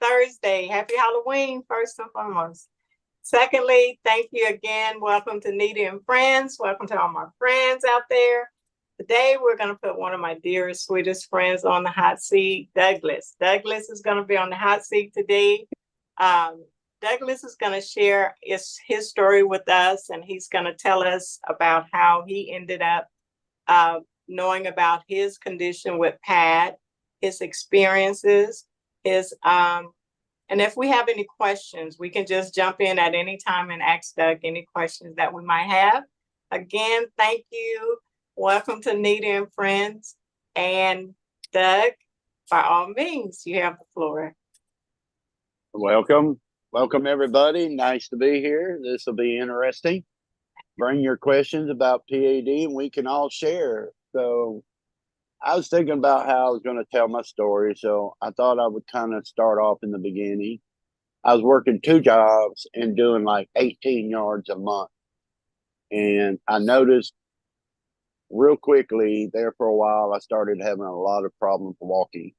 Thursday. Happy Halloween, first and foremost. Secondly, thank you again. Welcome to Nita and Friends. Welcome to all my friends out there. Today, we're going to put one of my dearest, sweetest friends on the hot seat, Douglas. Douglas is going to be on the hot seat today. Douglas is going to share his story with us, and he's going to tell us about how he ended up knowing about his condition with Pat, his experiences, and if we have any questions, we can just jump in at any time and ask Doug any questions that we might have. Again, thank you. Welcome to Nita and Friends. And Doug, by all means, you have the floor. Welcome. Welcome, everybody. Nice to be here. This will be interesting. Bring your questions about PAD and we can all share. So I was thinking about how I was going to tell my story. So I thought I would kind of start off in the beginning. I was working 2 jobs and doing like 18 yards a month. And I noticed real quickly there for a while, I started having a lot of problems walking.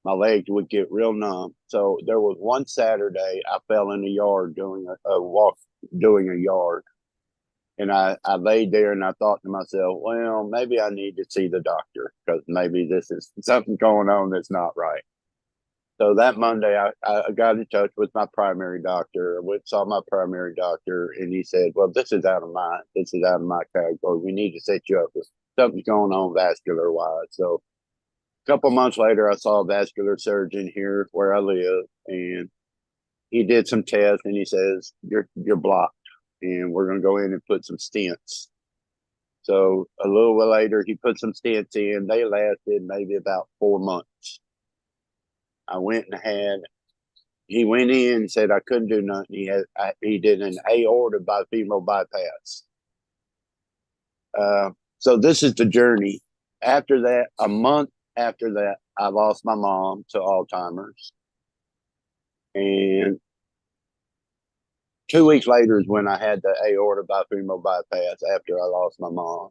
My legs would get real numb. So there was one Saturday I fell in the yard doing a yard. And I laid there and I thought to myself, well, maybe I need to see the doctor because maybe this is something going on that's not right. So that Monday, I got in touch with my primary doctor. I saw my primary doctor, and he said, well, this is out of my category. We need to set you up with something's going on vascular-wise. So a couple months later, I saw a vascular surgeon here where I live, and he did some tests, and he says, you're blocked, and we're going to go in and put some stents. So a little while later, he put some stents in. They lasted maybe about 4 months. I went and he went in and said I couldn't do nothing. He did an aorta bifemoral bypass. So this is the journey. After that, a month after that, I lost my mom to Alzheimer's. And 2 weeks later is when I had the aorta bifemoral bypass after I lost my mom.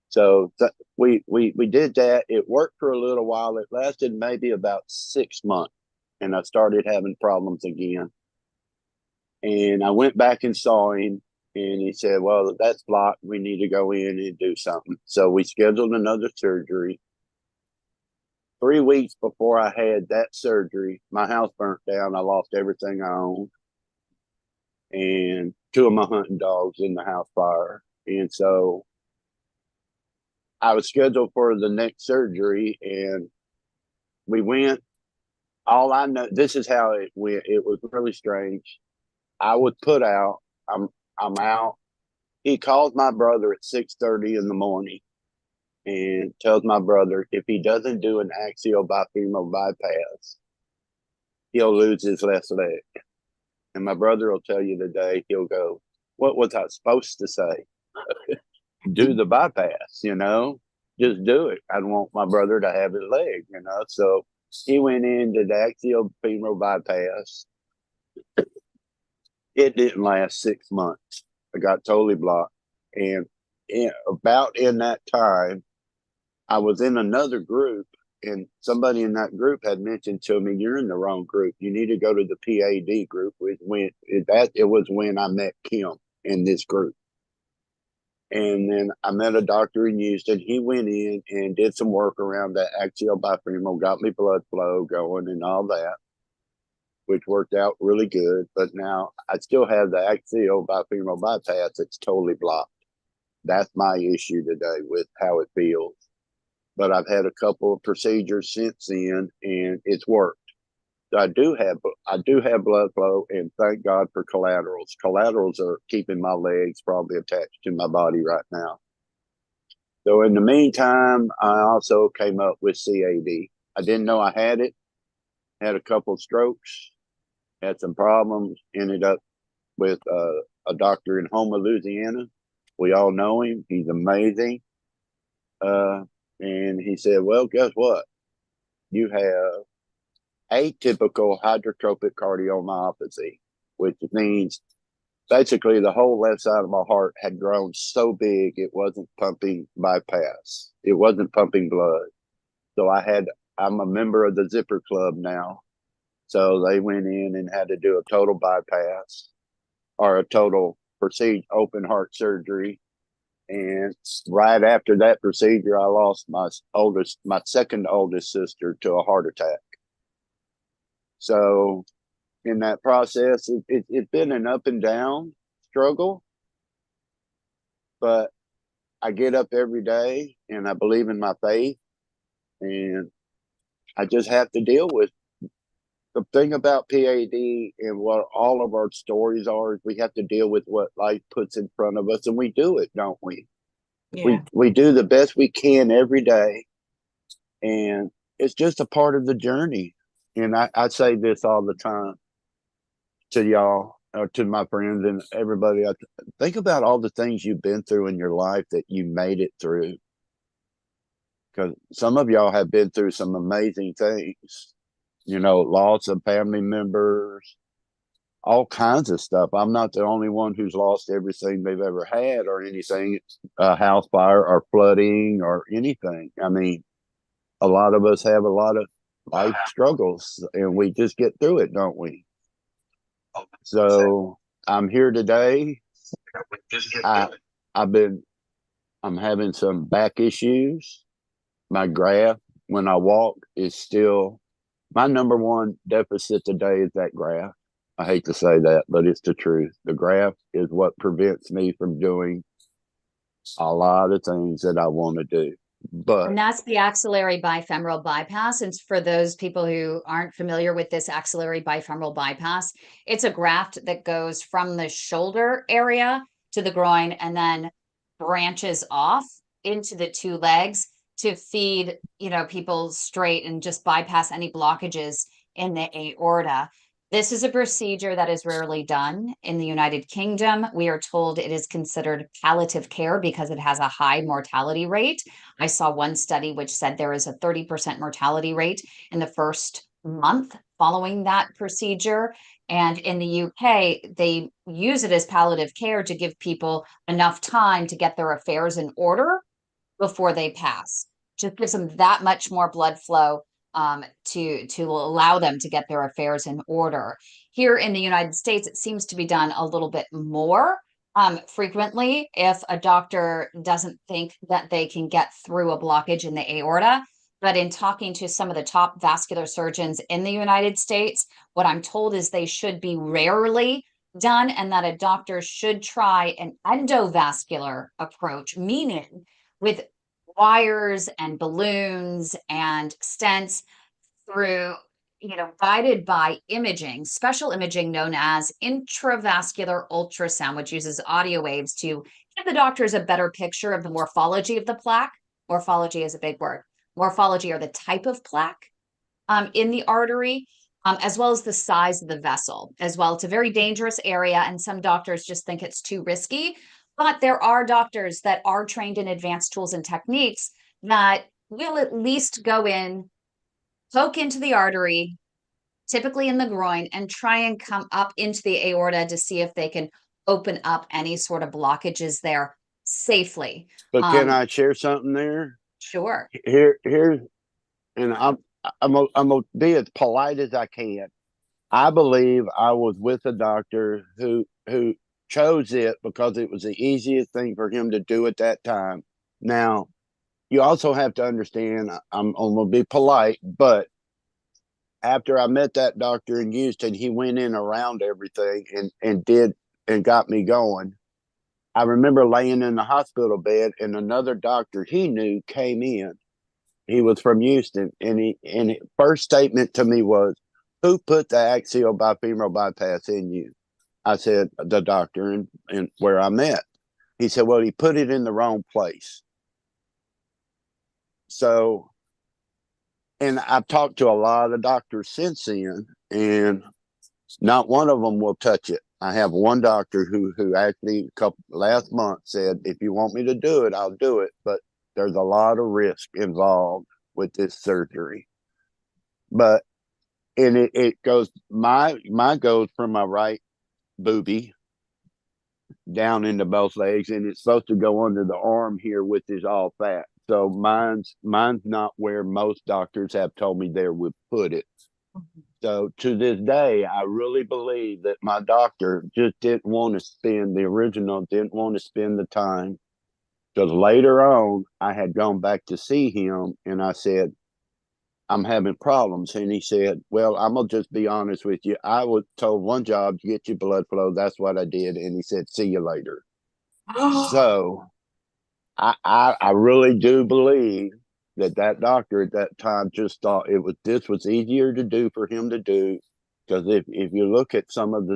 So we did that. It worked for a little while. It lasted maybe about 6 months, and I started having problems again. And I went back and saw him, and he said, well, that's blocked. We need to go in and do something. So we scheduled another surgery. 3 weeks before I had that surgery, my house burnt down. I lost everything I owned, and 2 of my hunting dogs in the house fire. And so I was scheduled for the next surgery, and we went. All I know, this is how it went. It was really strange. I was put out. I'm out. He calls my brother at 6:30 in the morning and tells my brother if he doesn't do an axial bifemoral bypass, he'll lose his left leg. And my brother will tell you today, he'll go, what was I supposed to say? Do the bypass, just do it. I don't want my brother to have his leg, So he went in, did the axial femoral bypass. It didn't last 6 months. I got totally blocked. And about in that time, I was in another group, and somebody in that group had mentioned to me, you're in the wrong group. You need to go to the PAD group. It was when I met Kim in this group. And then I met a doctor in Houston. He went in and did some work around that axial bifemoral, got me blood flow going and all that, which worked out really good. But now I still have the axial bifemoral bypass. It's totally blocked. That's my issue today with how it feels. But I've had a couple of procedures since then, and it's worked. I do have blood flow, and thank God for collaterals. Collaterals are keeping my legs probably attached to my body right now. So in the meantime, I also came up with CAD. I didn't know I had it. Had a couple of strokes, had some problems, ended up with a doctor in Houma, Louisiana. We all know him. He's amazing. And he said, well, guess what? You have atypical hypertrophic cardiomyopathy, which means basically the whole left side of my heart had grown so big it wasn't pumping bypass. It wasn't pumping blood. So I'm a member of the Zipper Club now. So they went in and had to do a total bypass or a total procedure, open heart surgery. And right after that procedure, I lost my second oldest sister to a heart attack. So in that process, it's been an up and down struggle, but I get up every day and I believe in my faith, and I just have to deal with the thing about PAD and what all of our stories are. Is we have to deal with what life puts in front of us, and we do it, don't we? Yeah. We do the best we can every day, and it's just a part of the journey. And I say this all the time to y'all, or to my friends and everybody. I think about all the things you've been through in your life that you made it through, because some of y'all have been through some amazing things, loss of family members, all kinds of stuff. I'm not the only one who's lost everything they've ever had or anything, house fire or flooding or anything. I mean, a lot of us have a lot of life struggles, and we just get through it, don't we? So I'm here today. I'm having some back issues. My graph when I walk is still my number one deficit today is that graph. I hate to say that, but it's the truth. The graph is what prevents me from doing a lot of things that I want to do. And that's the axillary bifemoral bypass. And for those people who aren't familiar with this axillary bifemoral bypass, it's a graft that goes from the shoulder area to the groin and then branches off into the two legs to feed, people straight and just bypass any blockages in the aorta. This is a procedure that is rarely done in the United Kingdom. We are told it is considered palliative care because it has a high mortality rate. I saw one study which said there is a 30% mortality rate in the first month following that procedure. And in the UK, they use it as palliative care to give people enough time to get their affairs in order before they pass. Just gives them that much more blood flow to allow them to get their affairs in order. Here in the United States, it seems to be done a little bit more frequently if a doctor doesn't think that they can get through a blockage in the aorta. But in talking to some of the top vascular surgeons in the United States, what I'm told is they should be rarely done, and that a doctor should try an endovascular approach, meaning with wires and balloons and stents through, guided by imaging, special imaging known as intravascular ultrasound, which uses audio waves to give the doctors a better picture of the morphology of the plaque. Morphology is a big word. Morphology are the type of plaque in the artery, as well as the size of the vessel as well. It's a very dangerous area, and some doctors just think it's too risky. But there are doctors that are trained in advanced tools and techniques that will at least go in, poke into the artery, typically in the groin, and try and come up into the aorta to see if they can open up any sort of blockages there safely. But can I share something there? Sure. Here's, and I'm gonna be as polite as I can. I believe I was with a doctor who chose it because it was the easiest thing for him to do at that time. Now, you also have to understand, I'm going to be polite, but after I met that doctor in Houston, he went in around everything and got me going. I remember laying in the hospital bed, and another doctor he knew came in. He was from Houston, and his first statement to me was, "Who put the axial bifemoral bypass in you?" I said, "The doctor and where I met." He said, "Well, he put it in the wrong place." So, and I've talked to a lot of doctors since then, and not one of them will touch it. I have one doctor who actually last month said, "If you want me to do it, I'll do it, but there's a lot of risk involved with this surgery." But and it goes my goes from my right boobie down into both legs, and it's supposed to go under the arm here, which is all fat. So mine's not where most doctors have told me they would put it. So to this day, I really believe that my doctor just didn't want to spend the time. Because later on, I had gone back to see him and I said, I'm having problems. And he said, well, I'm going to just be honest with you. I was told one job to get your blood flow. That's what I did. And he said, see you later. So I really do believe that doctor at that time just thought this was easier to do for him to do. Because if you look at some of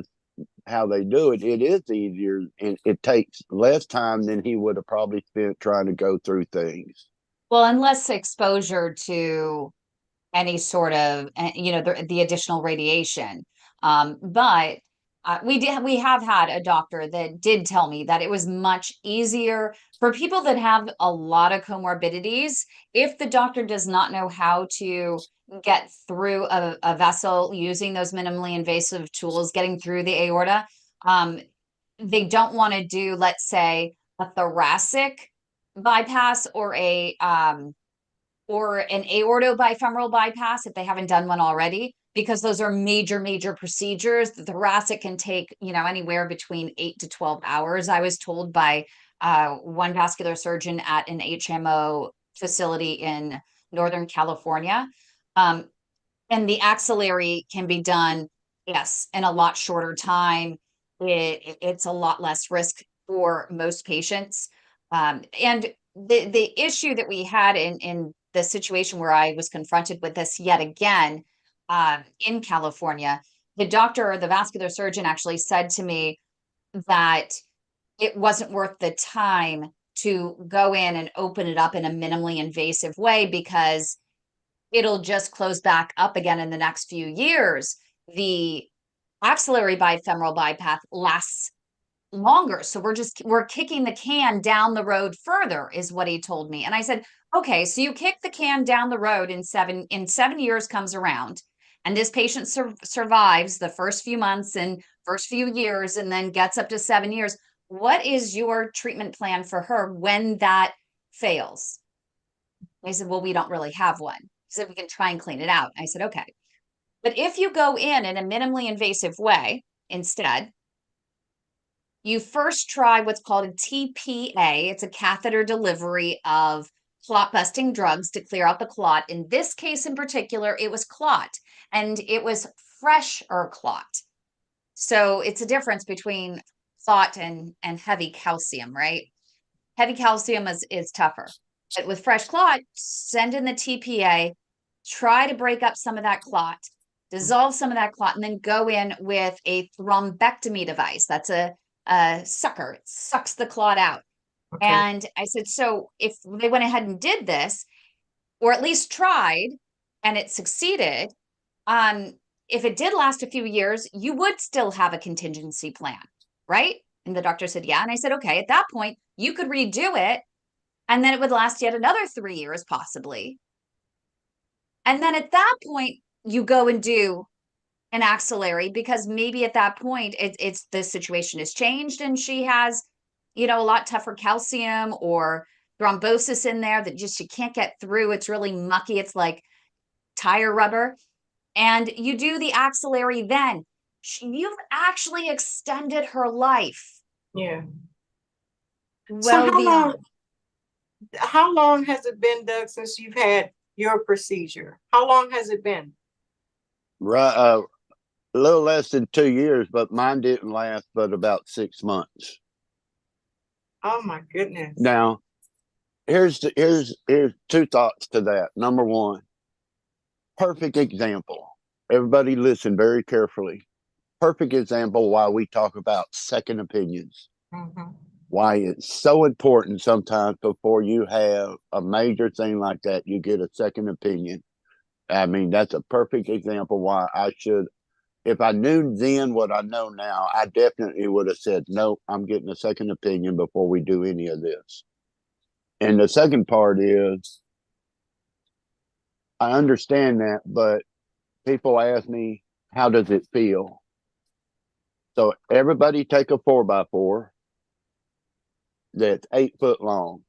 how they do it, it is easier and it takes less time than he would have probably spent trying to go through things. Well, and less exposure to any sort of, the additional radiation. But we have had a doctor that did tell me that it was much easier for people that have a lot of comorbidities. If the doctor does not know how to get through a vessel using those minimally invasive tools, getting through the aorta, they don't want to do, let's say, a thoracic bypass or an aortobifemoral bypass if they haven't done one already, because those are major procedures. The thoracic can take, anywhere between 8 to 12 hours, I was told by one vascular surgeon at an HMO facility in Northern California. And the axillary can be done, yes, in a lot shorter time. It's a lot less risk for most patients. And the issue that we had in the situation where I was confronted with this yet again in California, the doctor or the vascular surgeon actually said to me that it wasn't worth the time to go in and open it up in a minimally invasive way because it'll just close back up again in the next few years. The axillary bifemoral bypass lasts longer. So we're kicking the can down the road further, is what he told me. And I said, okay, so you kick the can down the road in 7 years comes around, and this patient survives the first few months and first few years and then gets up to 7 years. What is your treatment plan for her when that fails? They said, well, we don't really have one. He said, we can try and clean it out. I said, okay. But if you go in a minimally invasive way instead, you first try what's called a TPA. It's a catheter delivery of clot busting drugs to clear out the clot. In this case in particular, it was clot, and it was fresh or clot. So it's a difference between clot and heavy calcium, right? Heavy calcium is tougher. But with fresh clot, send in the TPA, try to break up some of that clot, dissolve some of that clot, and then go in with a thrombectomy device. That's a sucker. It sucks the clot out. Okay. And I said, so if they went ahead and did this, or at least tried, and it succeeded, if it did last a few years, you would still have a contingency plan, right? And the doctor said, yeah. And I said, okay, at that point, you could redo it, and then it would last yet another 3 years, possibly. And then at that point, you go and do an axillary, because maybe at that point it's the situation has changed and she has, a lot tougher calcium or thrombosis in there that just she can't get through. It's really mucky. It's like tire rubber. And you do the axillary then. You've actually extended her life. Yeah. Well, so how long has it been, Doug, since you've had your procedure? How long has it been? Right, a little less than 2 years, but mine didn't last but about 6 months. Oh my goodness. Now, here's 2 thoughts to that. Number one, perfect example. Everybody listen very carefully. Perfect example why we talk about second opinions. Mm-hmm. Why it's so important sometimes before you have a major thing like that, you get a second opinion. I mean, that's a perfect example why I should. If I knew then what I know now, I definitely would have said, no, I'm getting a second opinion before we do any of this. And the second part is, I understand that, but people ask me, how does it feel? So everybody take a 4x4 that's 8 foot long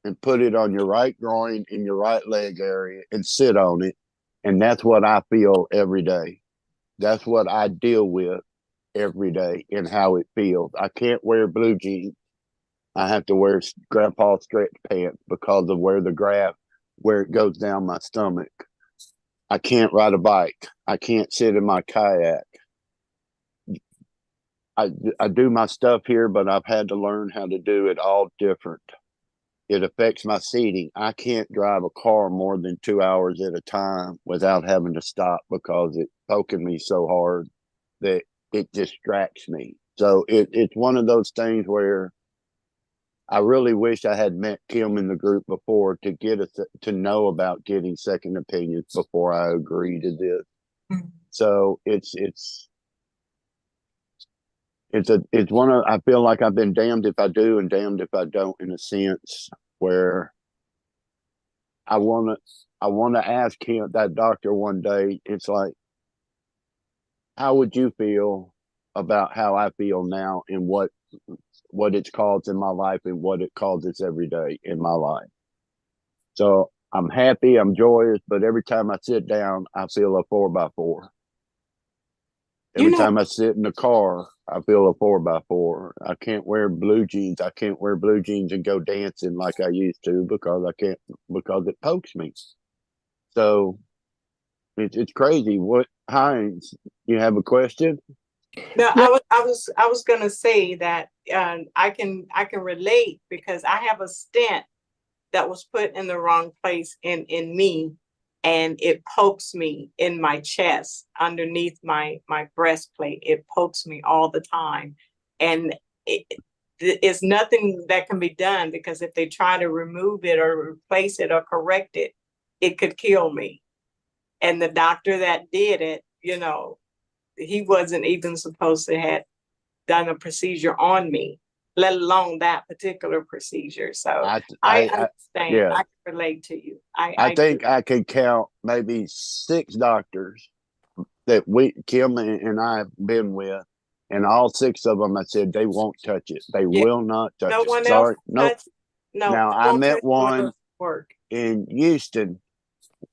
and put it on your right groin in your right leg area and sit on it. And that's what I feel every day. That's what I deal with every day and how it feels. I can't wear blue jeans. I have to wear grandpa stretch pants because of where it goes down my stomach. I can't ride a bike. I can't sit in my kayak. I do my stuff here, but I've had to learn how to do it all different. It affects my seating. I can't drive a car more than 2 hours at a time without having to stop because it's poking me so hard that it distracts me. So it's one of those things where I really wish I had met Kim in the group before to get us to know about getting second opinions before I agree to this. Mm-hmm. So it's one of, I feel like I've been damned if I do and damned if I don't, in a sense where I want to ask him, that doctor, one day. It's like, how would you feel about how I feel now and what it's caused in my life and what it causes every day in my life? So I'm happy, I'm joyous, but every time I sit down, I feel a 4x4. Every time I sit in the car, I feel a 4x4. I can't wear blue jeans. I can't wear blue jeans and go dancing like I used to because because it pokes me. So it's crazy. What, Hines, you have a question? No, I was gonna say that I can relate because I have a stent that was put in the wrong place in me, and it pokes me in my chest underneath my breastplate. It pokes me all the time, and it's nothing that can be done because if they try to remove it or replace it or correct it, it could kill me. And the doctor that did it, he wasn't even supposed to have done a procedure on me, let alone that particular procedure. So I understand. Yeah. I can relate to you. I think I could count maybe 6 doctors that Kim and I have been with, and all 6 of them, I said they won't touch it. They will not touch no it. one Sorry, else no. No. Now I met one work in Houston,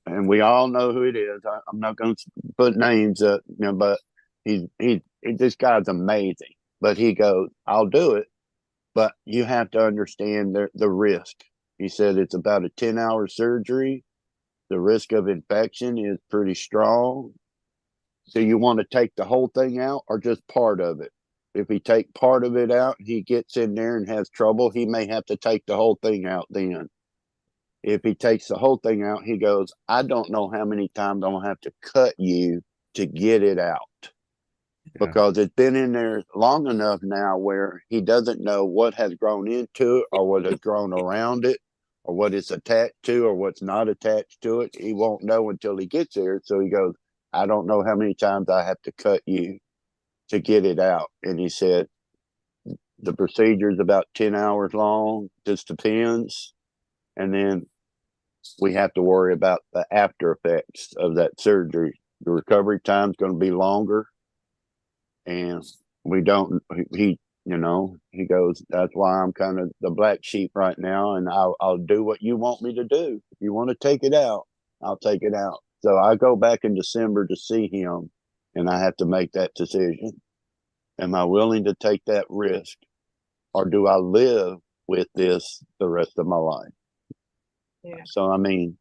and we all know who it is. I'm not going to put names up, but this guy's amazing. But he goes, I'll do it, but you have to understand the risk. He said it's about a 10-hour surgery. The risk of infection is pretty strong. So you want to take the whole thing out or just part of it? If he take part of it out, he gets in there and has trouble, he may have to take the whole thing out then. If he takes the whole thing out, he goes, I don't know how many times I'm going to have to cut you to get it out. Yeah. Because it's been in there long enough now where he doesn't know what has grown into it or what has grown around it or what it's attached to or what's not attached to it. He won't know until he gets there. So he goes, I don't know how many times I have to cut you to get it out. And he said, the procedure is about 10 hours long, just depends. And then we have to worry about the after effects of that surgery. The recovery time is going to be longer. And he goes, that's why I'm kind of the black sheep right now. And I'll do what you want me to do. If you want to take it out, I'll take it out. So I go back in December to see him, and I have to make that decision. Am I willing to take that risk, or do I live with this the rest of my life? Yeah. So, I mean,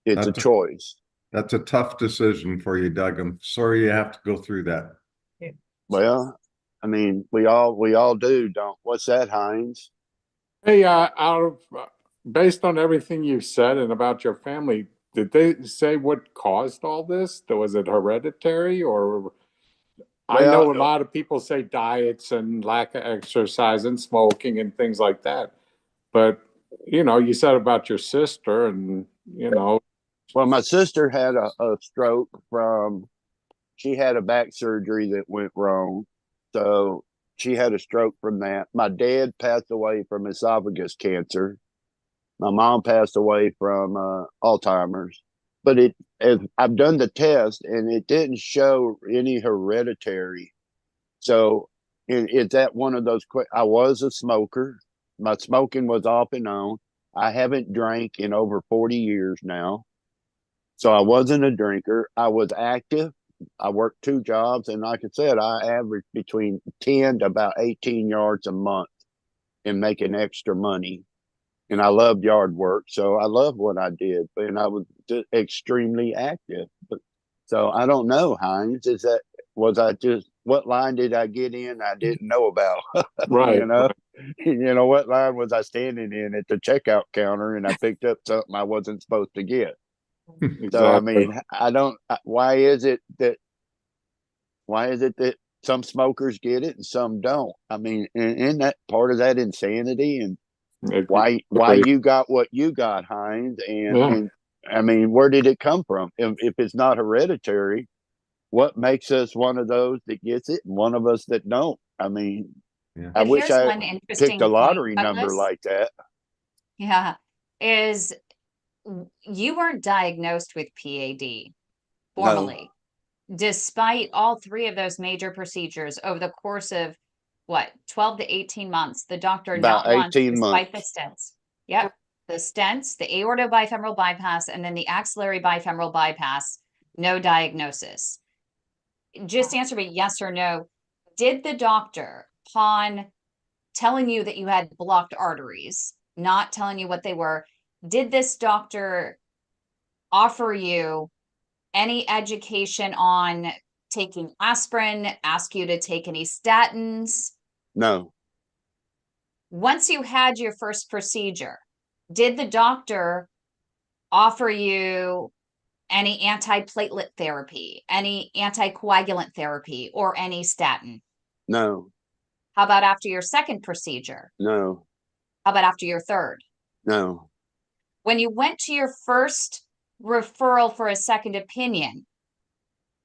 it's a choice. That's a tough decision for you, Doug. I'm sorry you have to go through that. Yeah. Well, I mean, we all do, don't? What's that, Hines? Hey, based on everything you've said and about your family, did they say what caused all this? Was it hereditary or? I know a lot of people say diets and lack of exercise and smoking and things like that. But, you said about your sister and, Well, my sister had a stroke she had a back surgery that went wrong. So she had a stroke from that. My dad passed away from esophagus cancer. My mom passed away from Alzheimer's. But I've done the test and it didn't show any hereditary. So is that one of those? I was a smoker. My smoking was off and on. I haven't drank in over 40 years now. So I wasn't a drinker. I was active, I worked 2 jobs, and like I said, I averaged between 10 to about 18 yards a month in making extra money. And I loved yard work, so I loved what I did, and I was just extremely active. But, so I don't know, Hines. What line did I get in I didn't know about? Right. You know, what line was I standing in at the checkout counter, and I picked up something I wasn't supposed to get. Exactly. So I mean, I don't. Why is it that some smokers get it and some don't? I mean, in that part of that insanity, and why you got what you got, Hines, and I mean, where did it come from? If it's not hereditary, what makes us one of those that gets it and one of us that don't? I mean, Yeah. I But wish here's I one interesting picked a point, lottery number Douglas. like that. Yeah, is you weren't diagnosed with PAD formally, despite all 3 of those major procedures over the course of what, 12 to 18 months. The doctor About not once, 18 despite months. the stents. Yep, the stents, the aortobifemoral bypass, and then the axillary bifemoral bypass, no diagnosis. Just answer me yes or no. Did the doctor, upon telling you that you had blocked arteries, not telling you what they were, did this doctor offer you any education on taking aspirin, ask you to take any statins? No, Once you had your first procedure, did the doctor offer you any antiplatelet therapy, any anticoagulant therapy, or any statin? no, How about after your second procedure? no, How about after your third? no, When you went to your first referral for a second opinion,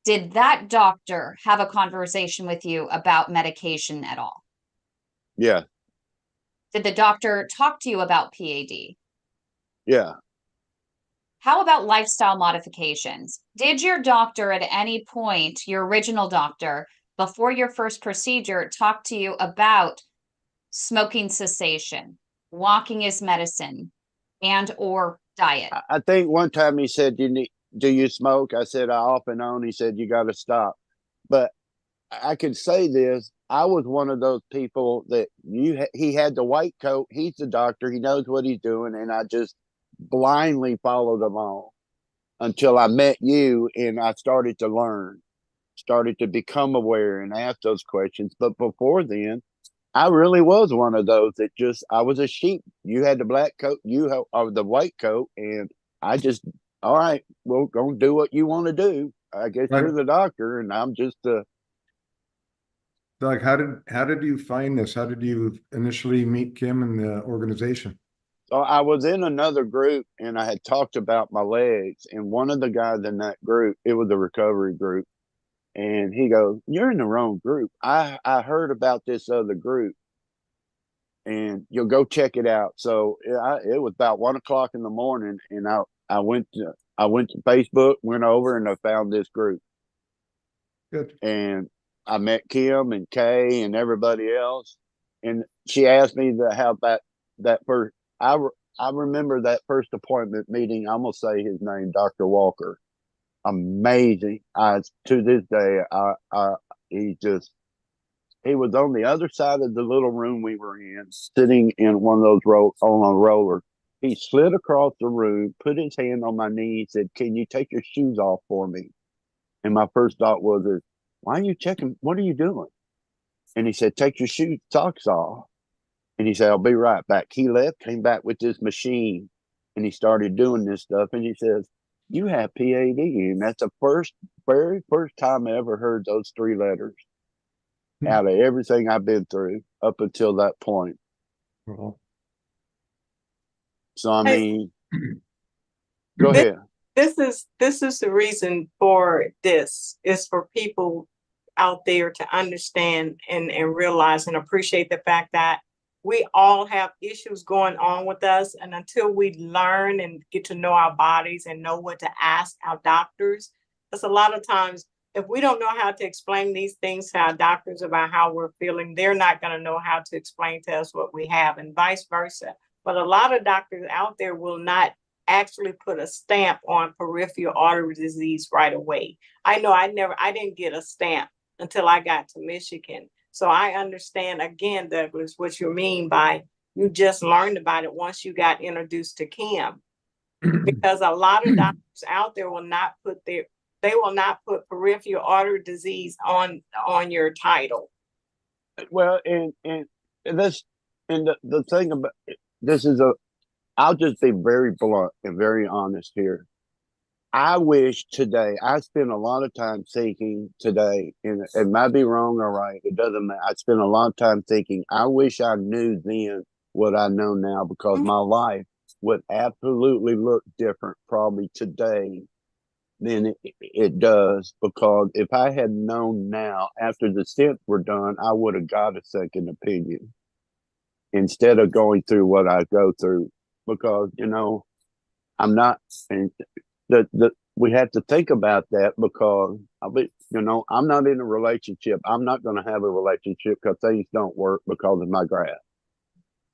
did that doctor have a conversation with you about medication at all? yeah, Did the doctor talk to you about PAD? yeah. How about lifestyle modifications? Did your doctor at any point, your original doctor, before your first procedure, talk to you about smoking cessation, walking as medicine, and or diet? I think one time he said, do you smoke? I said, I off and on. He said, you got to stop. But I can say this. I was one of those people that he had the white coat. He's the doctor. He knows what he's doing. And I just blindly followed him on until I met you and I started to learn, started to become aware and ask those questions. But before then, I really was one of those that I was a sheep. You had the black coat, or the white coat, and I just, all right, we're going to do what you want to do. I guess Right. you're the doctor, and I'm just Doug, how did you find this? How did you initially meet Kim and the organization? So I was in another group, and I had talked about my legs, and one of the guys in that group, it was a recovery group, and he goes, "You're in the wrong group. I heard about this other group, and you'll go check it out." So it was about 1 o'clock in the morning, and I went to Facebook, went over, and I found this group. Good. And I met Kim and Kay and everybody else. And she asked me how about that first. I remember that first appointment meeting. I'm gonna say his name, Dr. Walker. Amazing. To this day, he was on the other side of the little room we were in, sitting in one of those on a roller. He slid across the room, put his hand on my knee, said, "Can you take your shoes off for me?" And my first thought was, "Why are you checking? What are you doing?" And he said, "Take your socks off." And he said, "I'll be right back." He left, came back with this machine, and he started doing this stuff. And he says, "You have PAD." And that's the very first time I ever heard those 3 letters out of everything I've been through up until that point. Well, So, I mean, go ahead. This is the reason for this, is for people out there to understand and realize and appreciate the fact that we all have issues going on with us. And until we learn and get to know our bodies and know what to ask our doctors, because a lot of times, if we don't know how to explain these things to our doctors about how we're feeling, they're not going to know how to explain to us what we have, and vice versa. But a lot of doctors out there will not actually put a stamp on peripheral artery disease right away. I know I didn't get a stamp until I got to Michigan. So I understand again, Douglas, what you mean by you just learned about it once you got introduced to Kim. Because a lot of doctors out there will not put peripheral artery disease on your title. Well, and this, and the thing about this is I'll just be very blunt and very honest here. I wish today, I spent a lot of time thinking today, and it might be wrong or right, it doesn't matter. I spent a lot of time thinking, I wish I knew then what I know now, because my life would absolutely look different probably today than it does. Because if I had known now, after the stents were done, I would have got a second opinion instead of going through what I go through. Because, you know, I'm not, and we have to think about that, because you know, I'm not in a relationship. I'm not going to have a relationship because things don't work because of my graft.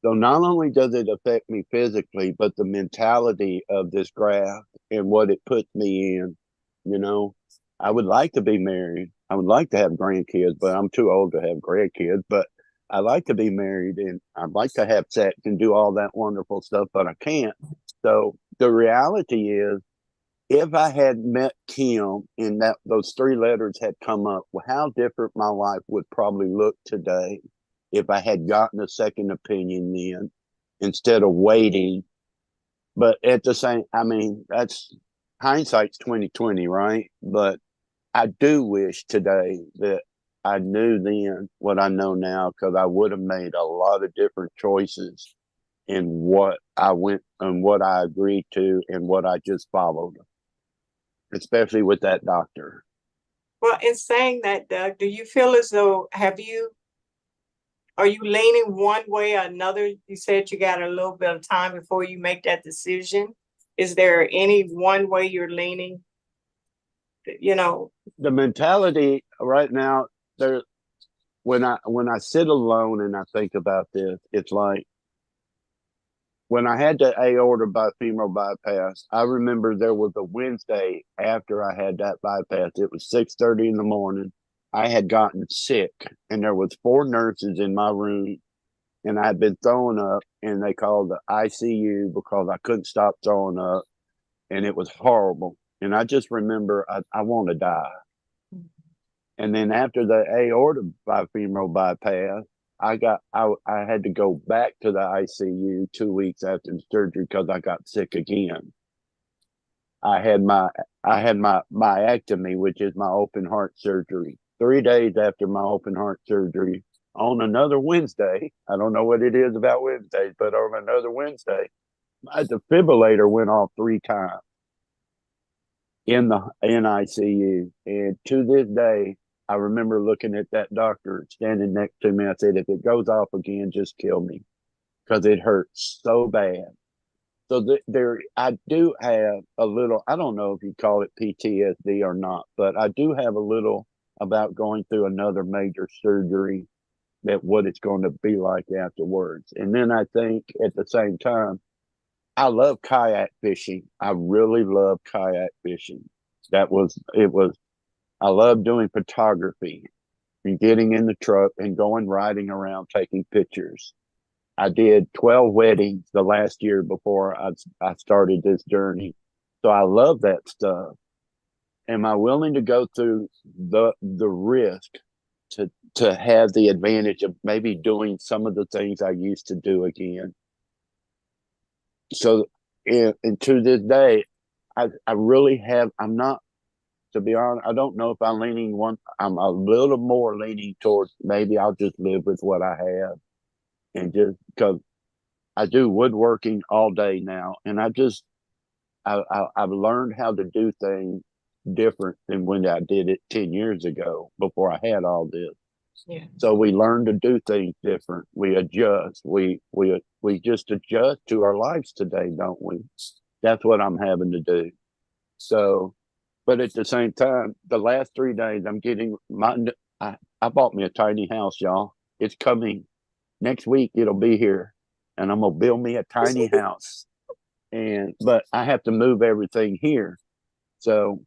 So not only does it affect me physically, but the mentality of this graft and what it puts me in. You know, I would like to be married. I would like to have grandkids, but I'm too old to have grandkids. But I like to be married, and I'd like to have sex and do all that wonderful stuff, but I can't. So the reality is, if I had met Kim and those 3 letters had come up, well, how different my life would probably look today if I had gotten a second opinion then instead of waiting. But at the same, I mean, that's hindsight's 2020, right? But I do wish today that I knew then what I know now, because I would have made a lot of different choices in what I went and what I agreed to and what I just followed, especially with that doctor. Well, in saying that, Doug, do you feel as though are you leaning one way or another? You said you got a little bit of time before you make that decision. Is there any one way you're leaning? You know, the mentality right now, there, when I sit alone and I think about this, it's like when I had the aorta bifemoral bypass. I remember there was a Wednesday after I had that bypass. It was 6:30 in the morning. I had gotten sick, and there was 4 nurses in my room, and I had been throwing up, and they called the ICU because I couldn't stop throwing up, and it was horrible. And I just remember I want to die. And then after the aorta bifemoral bypass, I had to go back to the ICU 2 weeks after the surgery because I got sick again. I had my myectomy, which is my open heart surgery. 3 days after my open heart surgery, on another Wednesday, I don't know what it is about Wednesdays, but on another Wednesday, my defibrillator went off 3 times in ICU. And to this day, I remember looking at that doctor standing next to me. I said, if it goes off again, just kill me, because it hurts so bad. So I do have a little, I don't know if you call it PTSD or not, but I do have a little about going through another major surgery, that what it's going to be like afterwards. And then I think at the same time, I love kayak fishing. I really love kayak fishing. I love doing photography and getting in the truck and going riding around taking pictures. I did 12 weddings the last year before I started this journey. So I love that stuff. Am I willing to go through the risk to have the advantage of maybe doing some of the things I used to do again? So, and to this day, I really have, I'm not, to be honest, I don't know if I'm leaning I'm a little more leaning towards maybe I'll just live with what I have. And just because I do woodworking all day now, and I've learned how to do things different than when I did it 10 years ago before I had all this. yeah. So we learn to do things different. We adjust. We just adjust to our lives today, don't we? That's what I'm having to do. So, but at the same time, the last 3 days, I'm getting I bought me a tiny house, y'all. It's coming next week. It'll be here, and I'm gonna build me a tiny house. but I have to move everything here. So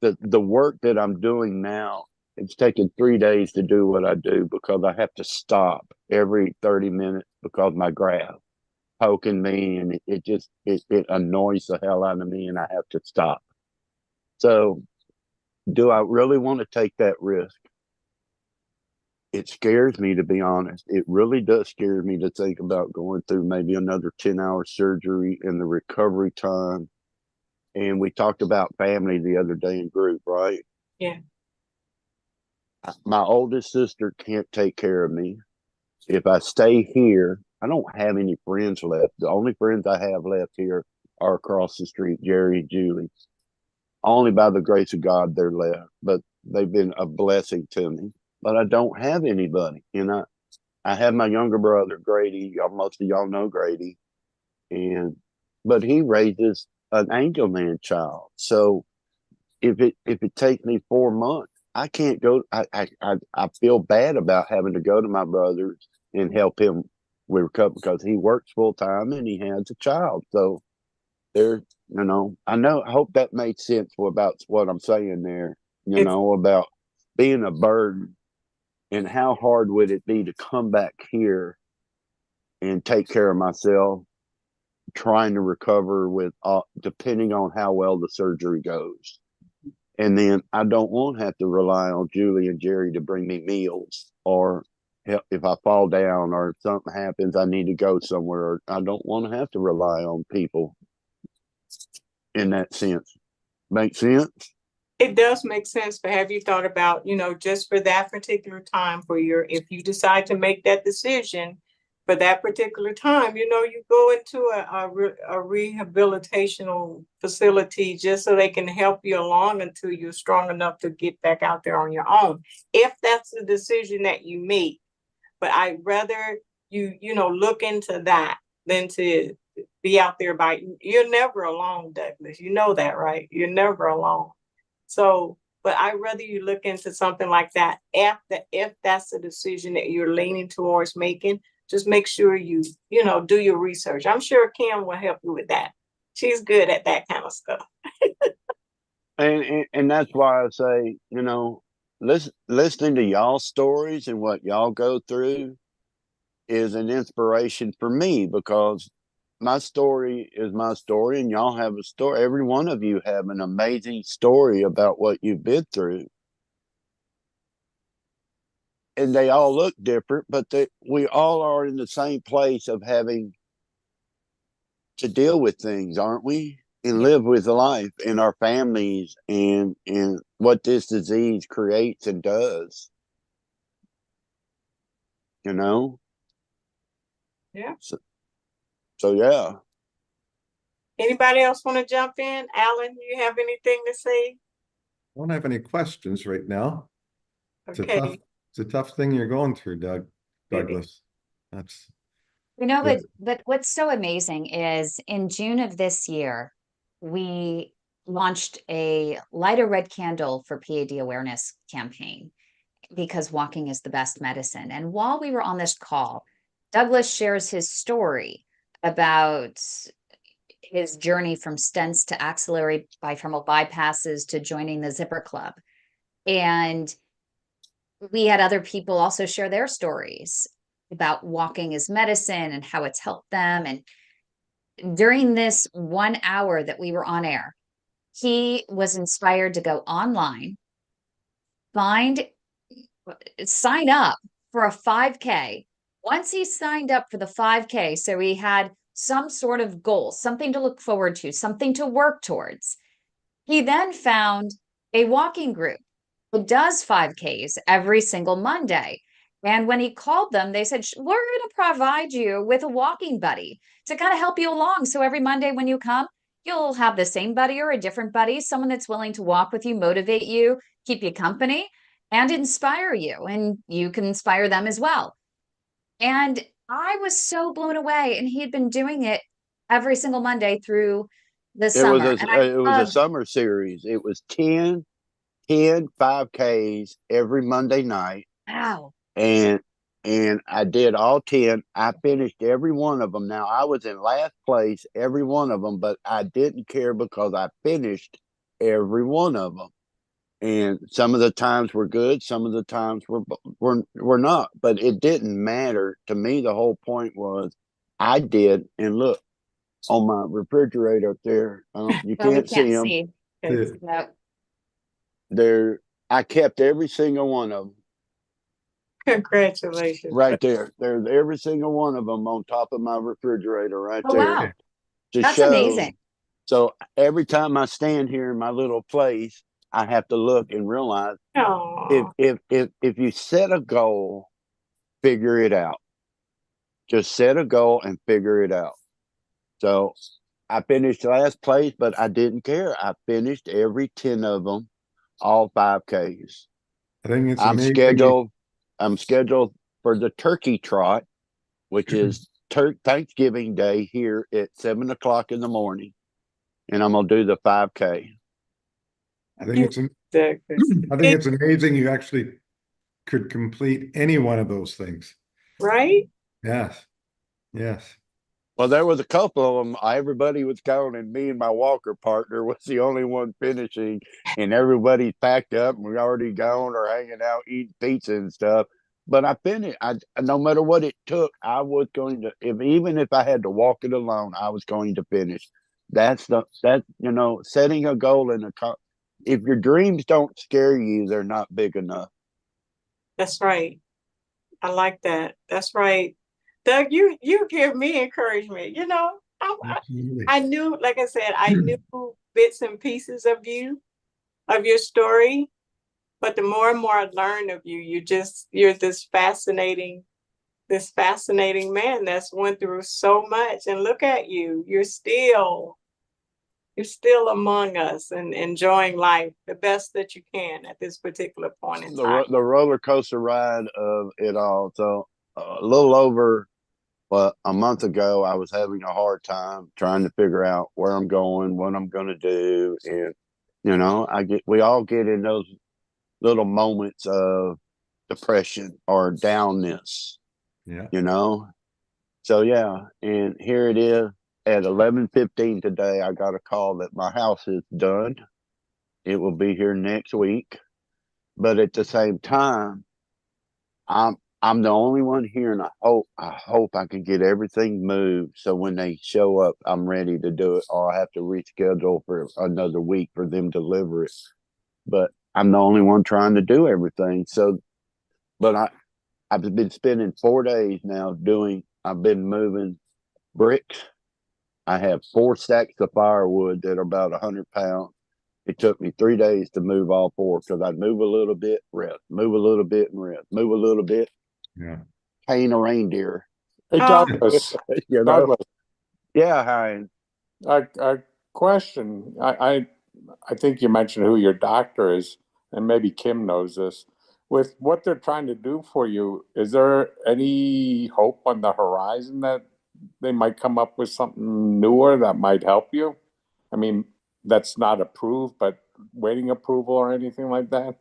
the work that I'm doing now, it's taken 3 days to do what I do because I have to stop every 30 minutes because my graft poking me, and it annoys the hell out of me, and I have to stop. So do I really want to take that risk? It scares me, to be honest. It really does scare me to think about going through maybe another 10-hour surgery and the recovery time. And we talked about family the other day in group, right? Yeah. My oldest sister can't take care of me. If I stay here, I don't have any friends left. The only friends I have left here are across the street, Jerry and Julie. Only by the grace of God they're left, but they've been a blessing to me. But I don't have anybody. I have my younger brother, Grady. Most of y'all know Grady. But he raises an angel man child. So if it takes me 4 months, I can't go. I feel bad about having to go to my brother's and help him with recovery because he works full time and he has a child. So there, I hope that made sense about what I'm saying there, about being a burden and how hard would it be to come back here and take care of myself, trying to recover with, depending on how well the surgery goes. And then I don't want to have to rely on Julie and Jerry to bring me meals, or if I fall down or if something happens, I need to go somewhere. I don't want to have to rely on people in that sense. Make sense? It does make sense, but have you thought about, just for that particular time if you decide to make that decision for that particular time, you go into a rehabilitational facility just so they can help you along until you're strong enough to get back out there on your own. If that's the decision that you make, but I'd rather you look into that than to be out there you're never alone, Douglas. You know that, right? You're never alone. So, but I'd rather you look into something like that. If that's the decision that you're leaning towards making, just make sure you do your research. I'm sure Kim will help you with that. She's good at that kind of stuff. And that's why I say, listening to y'all stories and what y'all go through is an inspiration for me, because my story is my story and y'all have a story. Every one of you have an amazing story about what you've been through. And they all look different, but we all are in the same place of having to deal with things, aren't we? And live with life and our families and what this disease creates and does. Yeah. So yeah. Anybody else want to jump in? Alan, you have anything to say? I don't have any questions right now. Okay. It's a tough thing you're going through, Douglas. That's but what's so amazing is in June of this year, we launched a Light a Red Candle for PAD awareness campaign, because walking is the best medicine. And while we were on this call, Douglas shares his story about his journey from stents to axillary bifemoral bypasses to joining the Zipper Club. And we had other people also share their stories about walking as medicine and how it's helped them. And during this 1 hour that we were on air, he was inspired to go online, sign up for a 5K. Once he signed up for the 5K, so he had some sort of goal, something to look forward to, something to work towards. He then found a walking group who does 5Ks every single Monday. And when he called them, they said, we're going to provide you with a walking buddy to kind of help you along. So every Monday when you come, you'll have the same buddy or a different buddy, someone that's willing to walk with you, motivate you, keep you company, and inspire you. And you can inspire them as well. And I was so blown away. And he had been doing it every single Monday through the summer. It was a summer series. It was 10 5Ks every Monday night. Wow. And and I did all 10. I finished every one of them. Now, I was in last place every one of them, but I didn't care because I finished every one of them. And some of the times were good, some of the times were not, but it didn't matter to me. The whole point was I did. And look on my refrigerator up there, you Well, we can't see can't them. see. Yes. No. There, I kept every single one of them Congratulations. right there. There's every single one of them on top of my refrigerator right Oh, there wow. to That's show. amazing. So every time I stand here in my little place, I have to look and realize Oh, if you set a goal, figure it out. Just set a goal and figure it out. So I finished last place, but I didn't care. I finished every 10 of them, all 5Ks. I think it's I'm amazing. scheduled for the turkey trot, which is Thanksgiving Day here at 7 o'clock in the morning. And I'm gonna do the 5K. I think it's amazing you actually could complete any one of those things. right? Yes. Yes. Well, there was a couple of them. Everybody was going, and me and my walker partner was the only one finishing, and everybody packed up and we already gone or hanging out eating pizza and stuff. But I finished. No matter what it took, I was going to. Even if I had to walk it alone, I was going to finish. Setting a goal if your dreams don't scare you, they're not big enough. That's right. I like that. That's right. Doug, you give me encouragement. Absolutely. I knew, like I said, I knew bits and pieces of your story, but the more and more I learned of you, you're this fascinating man that's went through so much. And look at you. You're still among us and enjoying life the best that you can at this particular point in time. The roller coaster ride of it all. So a little over a month ago, I was having a hard time trying to figure out where I'm going, what I'm going to do, and we all get in those little moments of depression or downness. Yeah. So yeah, and here it is at 11:15 today. I got a call that my house is done. It will be here next week, but at the same time, I'm the only one here, and I hope I can get everything moved so when they show up, I'm ready to do it, or I have to reschedule for another week for them to deliver it. But I'm the only one trying to do everything. So, but I've been spending 4 days now I've been moving bricks. I have 4 stacks of firewood that are about 100 pounds. It took me 3 days to move all 4 because I'd move a little bit, rest, move a little bit, and rest, move a little bit. Yeah. Paint a reindeer. Hey, Douglas, Douglas, Yeah, Hines. a question. I think you mentioned who your doctor is, and maybe Kim knows this. With what they're trying to do for you, is there any hope on the horizon that they might come up with something newer that might help you? I mean, that's not approved, but waiting approval or anything like that?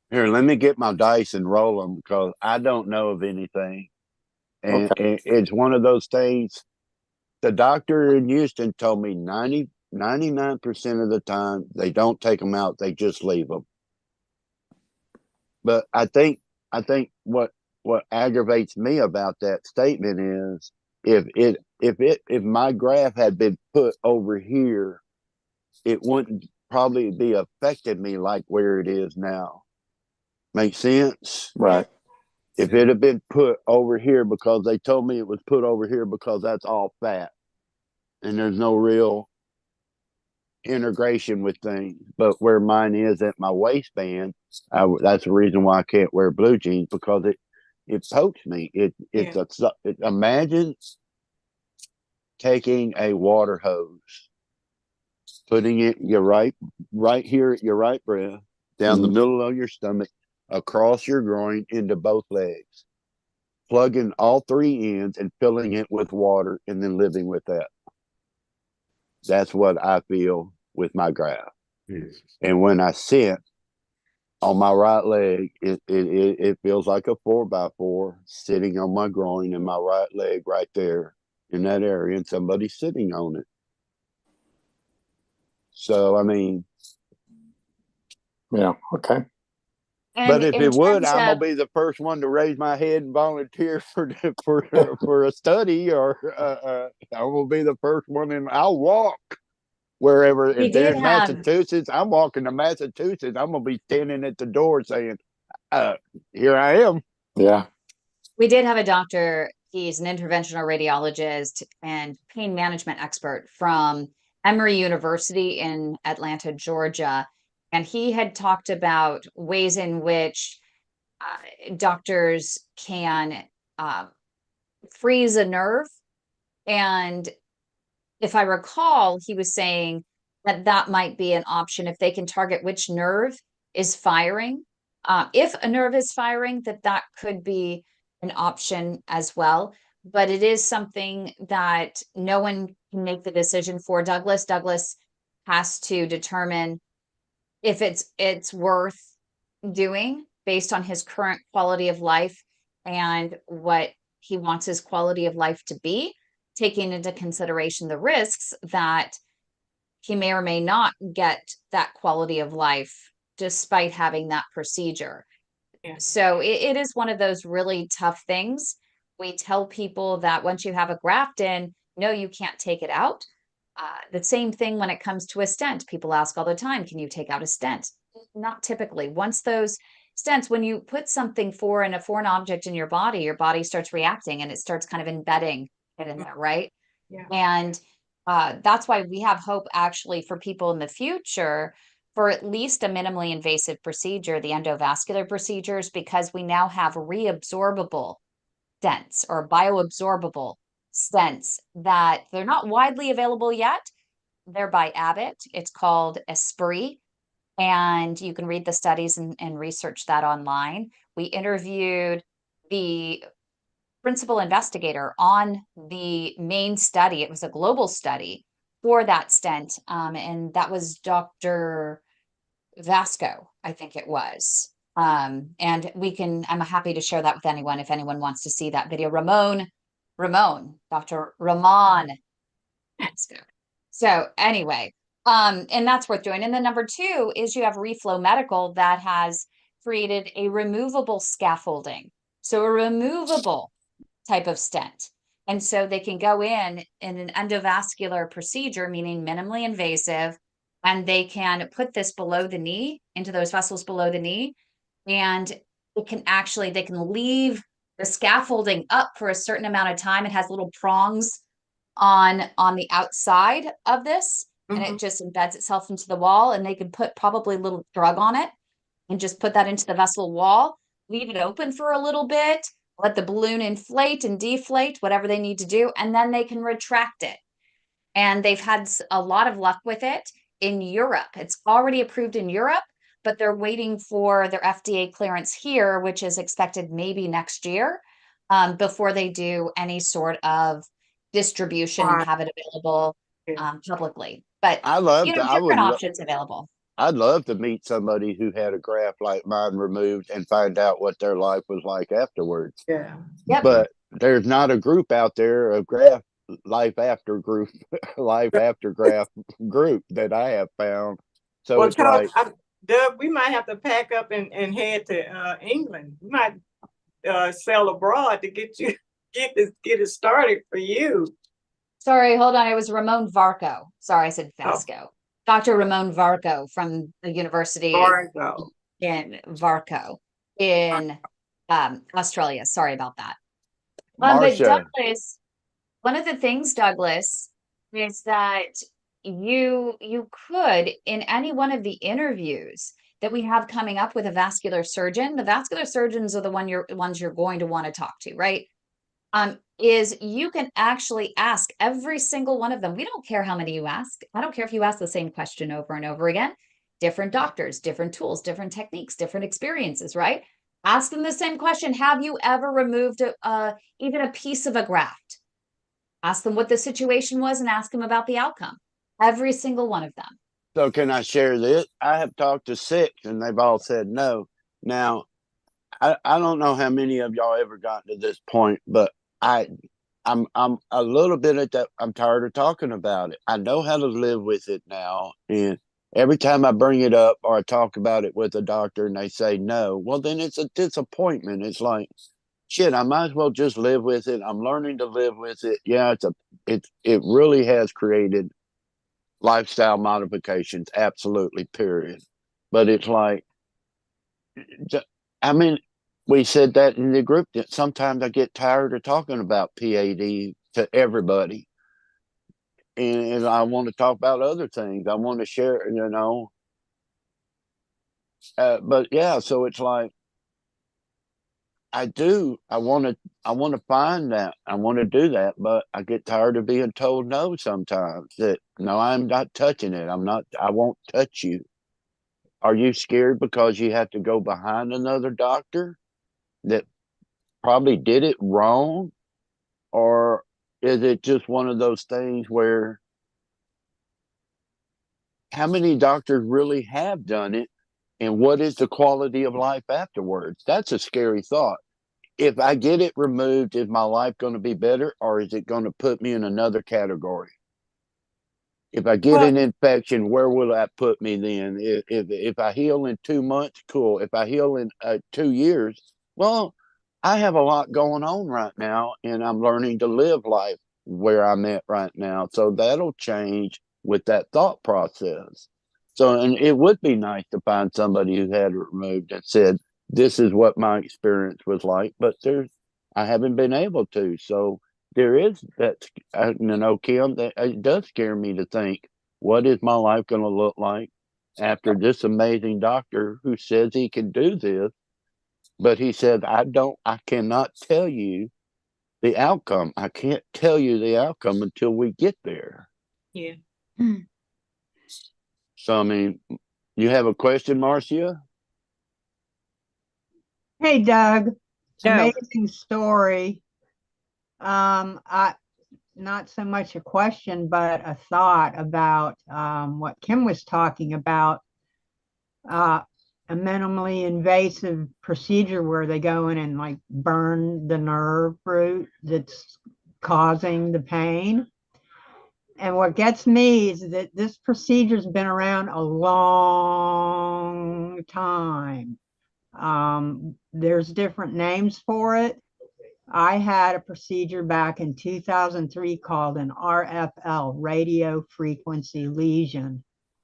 Here, let me get my dice and roll them because I don't know of anything. And Okay. it's one of those things. The doctor in Houston told me 99% of the time they don't take them out, they just leave them. But I think what aggravates me about that statement is if my graft had been put over here, it wouldn't probably be affecting me like where it is now. Make sense? Right. If it had been put over here because they told me it was put over here because that's all fat and there's no real integration with things. But where mine is at my waistband, that's the reason why I can't wear blue jeans because it pokes me. Imagine taking a water hose, putting it right here at your right breast, down the middle of your stomach, across your groin, into both legs, plugging all 3 ends and filling it with water and then living with that. That's what I feel with my graft. Jesus. And when I sit, On my right leg, it feels like a 4x4 sitting on my groin and my right leg right there in that area, and somebody's sitting on it. So, I mean, Yeah. Okay. but And if in it would, terms I'm of, gonna be the first one to raise my head and volunteer for a study, or I'm gonna be the first one, and I'll walk wherever. we If did there's have, Massachusetts, I'm walking to Massachusetts. I'm gonna be standing at the door saying, "Here I am." Yeah. we did have a doctor, he's an interventional radiologist and pain management expert from Emory University in Atlanta, Georgia. And he had talked about ways in which doctors can freeze a nerve. And if I recall, he was saying that that might be an option if they can target which nerve is firing. If a nerve is firing, that could be an option as well. But it is something that no one can make the decision for Douglas. Douglas has to determine if it's worth doing based on his current quality of life and what he wants his quality of life to be, taking into consideration the risks that he may or may not get that quality of life despite having that procedure. Yeah. So it is one of those really tough things. We tell people that once you have a graft in, no, you can't take it out. The same thing when it comes to a stent. People ask all the time, can you take out a stent? Not typically. Once those stents, when you put something foreign, a foreign object in your body starts reacting and it starts kind of embedding it in there, right? Yeah. And that's why we have hope actually for people in the future for at least a minimally invasive procedure, the endovascular procedures, because we now have reabsorbable stents or bioabsorbable stents that they're not widely available yet. They're by Abbott. It's called Esprit. And you can read the studies and research that online. We interviewed the principal investigator on the main study. It was a global study for that stent. And that was Dr. Vasco, I think it was. And I'm happy to share that with anyone if anyone wants to see that video. Dr. Ramon Vasco. So anyway, and that's worth doing. And then number two is you have Reflow Medical that has created a removable scaffolding. So a removable type of stent. And so they can go in an endovascular procedure, meaning minimally invasive, and they can put this below the knee, into those vessels below the knee, and they can leave the scaffolding up for a certain amount of time. It has little prongs on the outside of this, and it just embeds itself into the wall, and they can put probably a little drug on it and just put that into the vessel wall, leave it open for a little bit, let the balloon inflate and deflate, whatever they need to do, and then they can retract it. And they've had a lot of luck with it in Europe. It's already approved in Europe, but they're waiting for their FDA clearance here, which is expected maybe next year, before they do any sort of distribution and have it available publicly. But I love to. different options available. I'd love to meet somebody who had a graft like mine removed and find out what their life was like afterwards. Yeah. Yep. But there's not a group out there, a graft life after group, life after graft group that I have found. So well, it's like, Doug, we might have to pack up and head to England. We might sail abroad to get it started for you. Sorry, hold on. It was Ramon Varco. Sorry, I said Vasco. Oh. Dr. Ramon Varco from the University in Varco in Australia. Sorry about that. But Douglas, one of the things, Douglas, is that you could, in any one of the interviews that we have coming up with a vascular surgeon, the vascular surgeons are the ones you're going to want to talk to, right? Is you can actually ask every single one of them. We don't care how many you ask. I don't care if you ask the same question over and over again. Different doctors, different tools, different techniques, different experiences, right? Ask them the same question. Have you ever removed even a piece of a graft? Ask them what the situation was and ask them about the outcome. Every single one of them. So can I share this? I have talked to 6 and they've all said no. Now, I don't know how many of y'all ever gotten to this point, but I'm a little bit at that. I'm tired of talking about it. I know how to live with it now. And every time I bring it up or I talk about it with a doctor and they say no, well, then it's a disappointment. It's like, shit, I might as well just live with it. I'm learning to live with it. Yeah, it really has created lifestyle modifications, absolutely, period. But it's like, I mean, we said that in the group that sometimes I get tired of talking about PAD to everybody. And I want to talk about other things. I want to share, you know. But yeah, so it's like, I want to find that. I want to do that, but I get tired of being told no sometimes. That no, I'm not touching it. I won't touch you. Are you scared because you have to go behind another doctor that probably did it wrong? Or is it just one of those things where how many doctors really have done it? And what is the quality of life afterwards? That's a scary thought. If I get it removed, is my life going to be better, or is it going to put me in another category? If I get an infection, where will that put me then? If I heal in 2 months, cool. If I heal in 2 years, well, I have a lot going on right now, and I'm learning to live life where I'm at right now. So that'll change with that thought process. So, and it would be nice to find somebody who had it removed and said, this is what my experience was like, but I haven't been able to. So there is that, you know, Kim, that it does scare me to think, what is my life going to look like after this amazing doctor who says he can do this, but he said, I cannot tell you the outcome. I can't tell you the outcome until we get there. Yeah. So, I mean, you have a question, Marcia? Hey, Doug. Doug. Amazing story. I not so much a question, but a thought about what Kim was talking about. A minimally invasive procedure where they go in and like burn the nerve root that's causing the pain. And what gets me is that this procedure's been around a long time. There's different names for it. I had a procedure back in 2003 called an RFL, radio frequency lesion,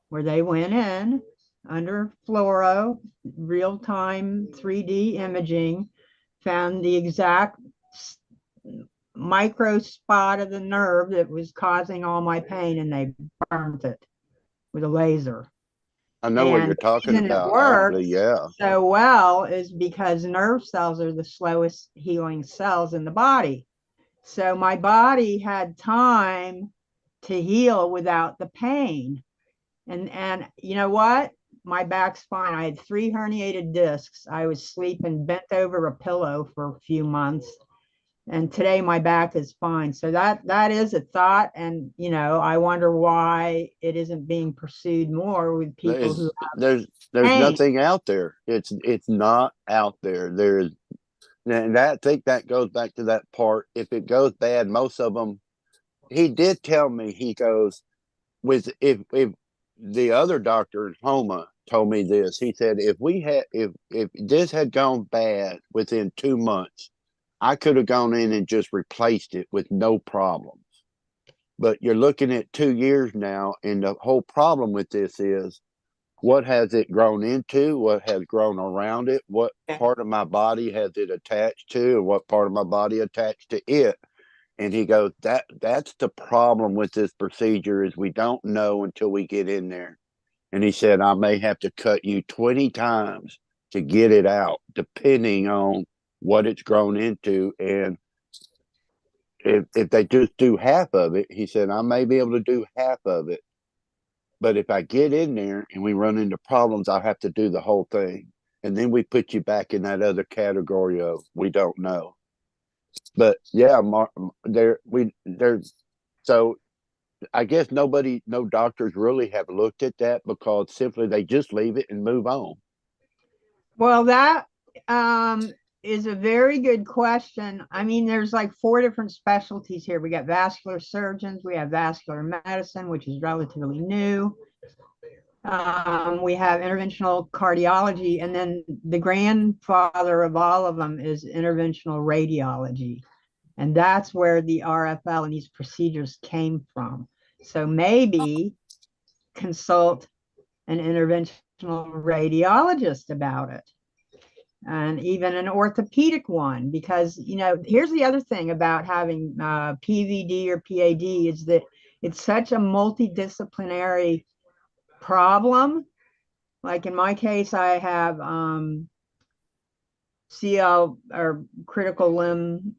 where they went in under fluoro, real-time 3D imaging, found the exact micro spot of the nerve that was causing all my pain, and they burned it with a laser. I know what you're talking about. Actually, yeah. So well is because nerve cells are the slowest healing cells in the body. So my body had time to heal without the pain. And you know what? My back's fine. I had 3 herniated discs. I was sleeping bent over a pillow for a few months. And today my back is fine. So that is a thought. And, you know, I wonder why it isn't being pursued more with people who there's nothing out there. It's not out there. There's, and I think that goes back to that part. If it goes bad, most of them, he did tell me, he goes, with if the other doctor in Homa told me this, he said, if this had gone bad within 2 months, I could have gone in and just replaced it with no problems. But you're looking at 2 years now, and the whole problem with this is, what has it grown into? What has grown around it? What part of my body has it attached to? And what part of my body attached to it? And he goes, that's the problem with this procedure, is we don't know until we get in there. And he said, I may have to cut you 20 times to get it out, depending on what it's grown into. And if they just do half of it, he said, I may be able to do half of it. But if I get in there and we run into problems, I'll have to do the whole thing. And then we put you back in that other category of, we don't know. But yeah, so I guess no doctors really have looked at that because simply they just leave it and move on. Well, that is a very good question. I mean, there's like 4 different specialties here. We got vascular surgeons, we have vascular medicine, which is relatively new. We have interventional cardiology, and then the grandfather of all of them is interventional radiology. And that's where the RFL and these procedures came from. So maybe consult an interventional radiologist about it, and even an orthopedic one, because, you know, here's the other thing about having PVD or PAD is that it's such a multidisciplinary problem. Like in my case, I have CL or critical limb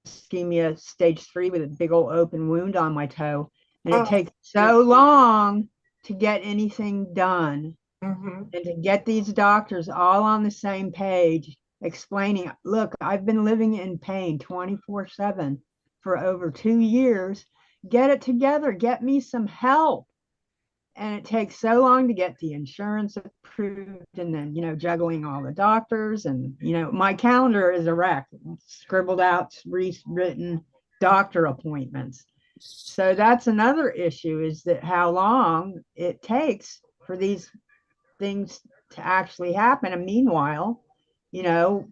ischemia stage 3 with a big old open wound on my toe. And it takes so long to get anything done. And to get these doctors all on the same page explaining, look, I've been living in pain 24/7 for over 2 years. Get it together. Get me some help. And it takes so long to get the insurance approved, and then, you know, juggling all the doctors. And, you know, my calendar is a wreck, scribbled out, rewritten doctor appointments. So that's another issue, is that how long it takes for these things to actually happen. And meanwhile, you know,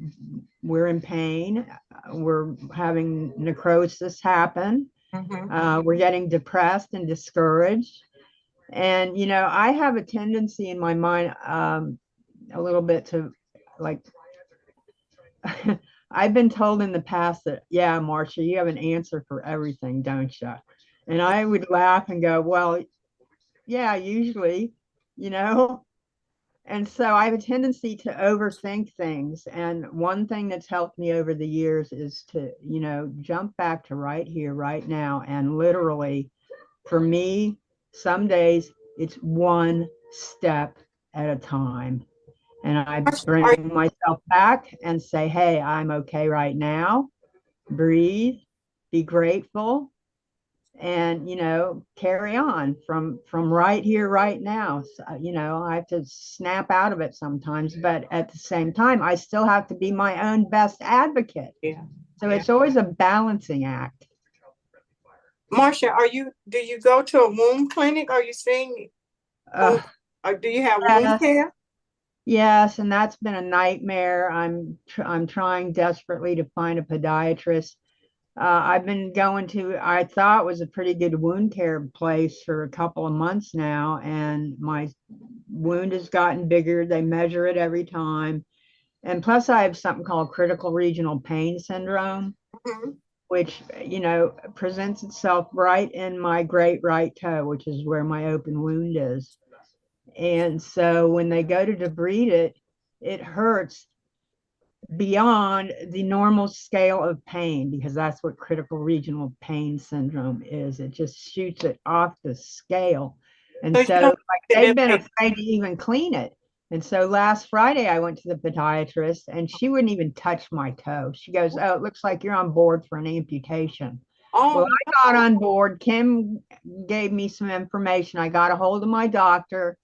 we're in pain, we're having necrosis happen, we're getting depressed and discouraged. And, you know, I have a tendency in my mind a little bit to, like, I've been told in the past that, yeah, Marcia, you have an answer for everything, don't you? And I would laugh and go, well, yeah, usually, you know. And so I have a tendency to overthink things. And one thing that's helped me over the years is to, you know, jump back to right here, right now. And literally, for me, some days it's one step at a time. And I bring myself back and say, hey, I'm okay right now. Breathe, be grateful, and, you know, carry on from right here, right now. So, you know, I have to snap out of it sometimes, but at the same time, I still have to be my own best advocate. Yeah. So it's always a balancing act. Marcia, do you go to a wound clinic? Are you seeing, or do you have wound care? Yes, and that's been a nightmare. I'm trying desperately to find a podiatrist. I've been going to, I thought was a pretty good wound care place for a couple of months now, and my wound has gotten bigger. They measure it every time. And plus I have something called critical regional pain syndrome, which, you know, presents itself right in my great right toe, which is where my open wound is. And so when they go to debride it, it hurts beyond the normal scale of pain, because that's what critical regional pain syndrome is. It just shoots it off the scale. And so like, they've been afraid to even clean it. And so last Friday I went to the podiatrist and she wouldn't even touch my toe. She goes, oh, it looks like you're on board for an amputation. Well, I got on board. Kim gave me some information. I got a hold of my doctor,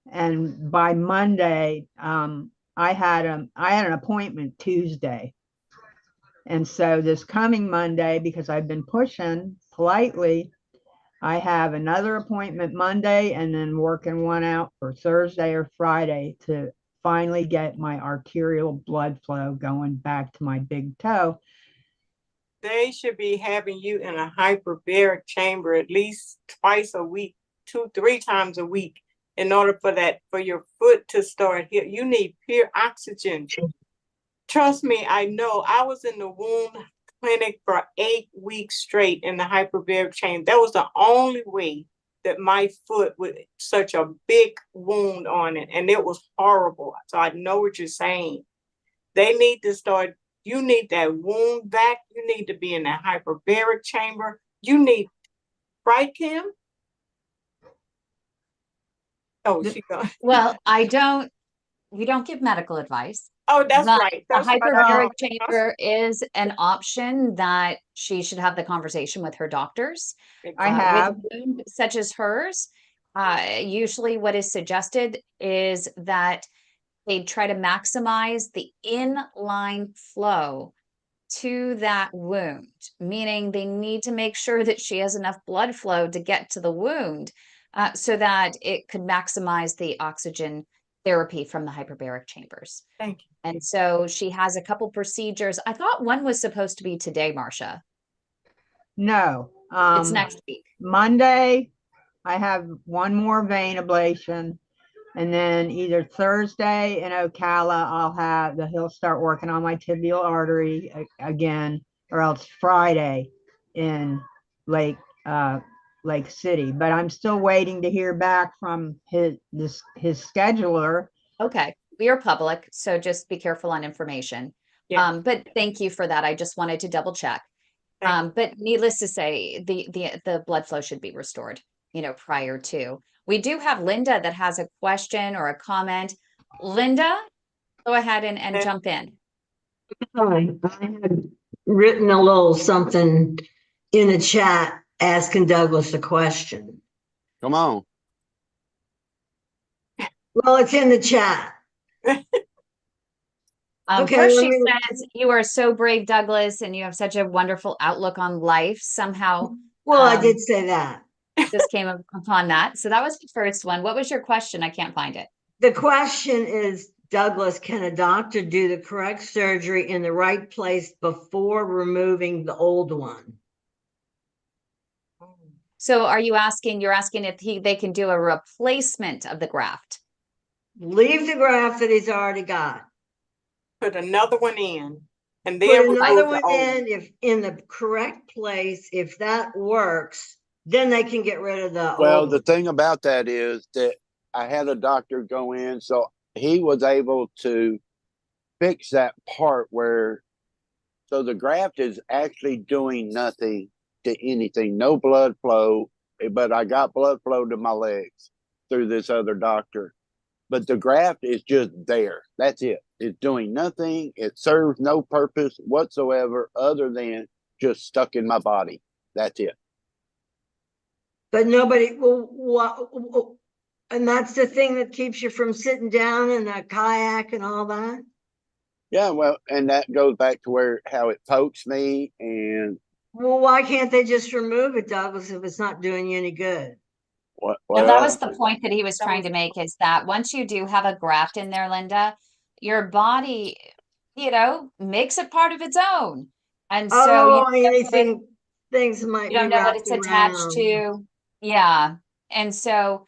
and by Monday, I had an appointment Tuesday. And so this coming Monday, because I've been pushing politely, I have another appointment Monday, and then working one out for Thursday or Friday to finally get my arterial blood flow going back to my big toe. They should be having you in a hyperbaric chamber at least twice a week, 2-3 times a week, in order for your foot to start here. You need pure oxygen. Trust me, I know. I was in the wound clinic for 8 weeks straight in the hyperbaric chamber. That was the only way that my foot with such a big wound on it, and it was horrible. So I know what you're saying. They need to start. You need that wound back. You need to be in that hyperbaric chamber. You need, right, Kim? Oh, she gone. Well, we don't give medical advice. Oh, that's The, right. the That's right. hyperbaric chamber is an option that she should have the conversation with her doctors. I With have. a wound such as hers, usually what is suggested is that they try to maximize the inline flow to that wound, meaning they need to make sure that she has enough blood flow to get to the wound so that it could maximize the oxygen therapy from the hyperbaric chambers. Thank you. And so she has a couple procedures. I thought one was supposed to be today, Marcia. No. It's next week. Monday, I have one more vein ablation. And then either Thursday in Ocala, he'll start working on my tibial artery again, or else Friday in Lake City. But I'm still waiting to hear back from his scheduler. Okay. We are public, so just be careful on information. Yeah. But thank you for that. I just wanted to double check. But needless to say, the blood flow should be restored, prior to. We do have Linda that has a question or a comment. Linda, go ahead and jump in. Hi, I had written a little something in the chat asking Douglas a question. Come on. Well, it's in the chat. Okay, First she says, you are so brave, Douglas, and you have such a wonderful outlook on life. Somehow. Well, I did say that. Just came upon that. So that was the first one. What was your question? I can't find it. The question is, Douglas, can a doctor do the correct surgery in the right place before removing the old one? So you're asking if they can do a replacement of the graft? Leave the graft that he's already got. Put another one in. And Put then another one in, if in the correct place. If that works, then they can get rid of the old The thing about that is that I had a doctor go in, so he was able to fix that part so the graft is actually doing nothing to anything, no blood flow, but I got blood flow to my legs through this other doctor. But the graft is just there. That's it. It's doing nothing. It serves no purpose whatsoever other than just stuck in my body. That's it. But nobody will, and that's the thing that keeps you from sitting down in a kayak and all that. Yeah, well, and that goes back to how it pokes me. And well, why can't they just remove it, Douglas, if it's not doing you any good? And that was the point that he was trying to make, is that once you do have a graft in there, Linda, your body, makes it part of its own. And so things might you don't know what it's attached to. Yeah. And so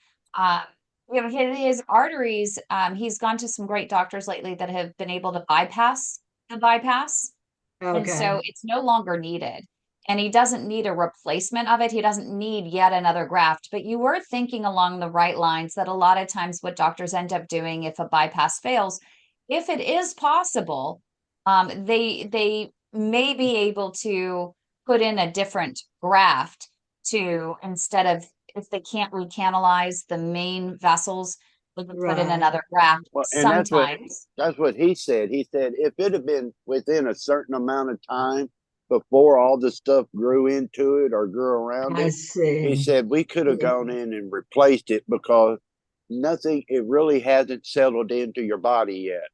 his arteries, he's gone to some great doctors lately that have been able to bypass the bypass. Okay. And so it's no longer needed. And he doesn't need a replacement of it. He doesn't need yet another graft. But you were thinking along the right lines that a lot of times what doctors end up doing if a bypass fails, if it is possible, they may be able to put in a different graft instead of, if they can't recanalize the main vessels, we can put in another graft sometimes. That's what he said. He said if it had been within a certain amount of time before all the stuff grew into it or grew around it, he said we could have gone in and replaced it because it really hasn't settled into your body yet.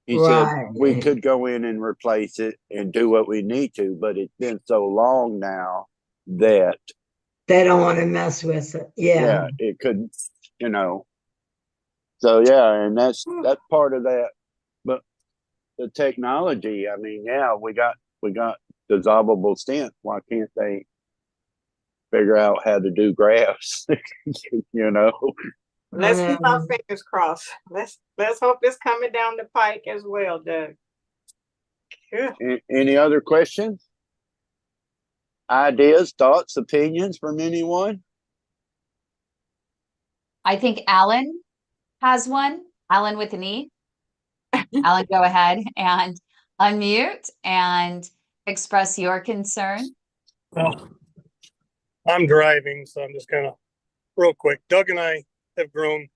He said we could go in and replace it and do what we need to, but it's been so long now that they don't want to mess with it. Yeah, it couldn't, So and that's part of that. But the technology, I mean, we got dissolvable stents. Why can't they figure out how to do grafts? Let's keep our fingers crossed. Let's hope it's coming down the pike as well, Doug. Any other questions? Ideas, thoughts, opinions from anyone? I think Alan has one. Alan with an E. Alan, go ahead and unmute and express your concern. Well, I'm driving, so I'm just gonna real quick. Doug and I have grown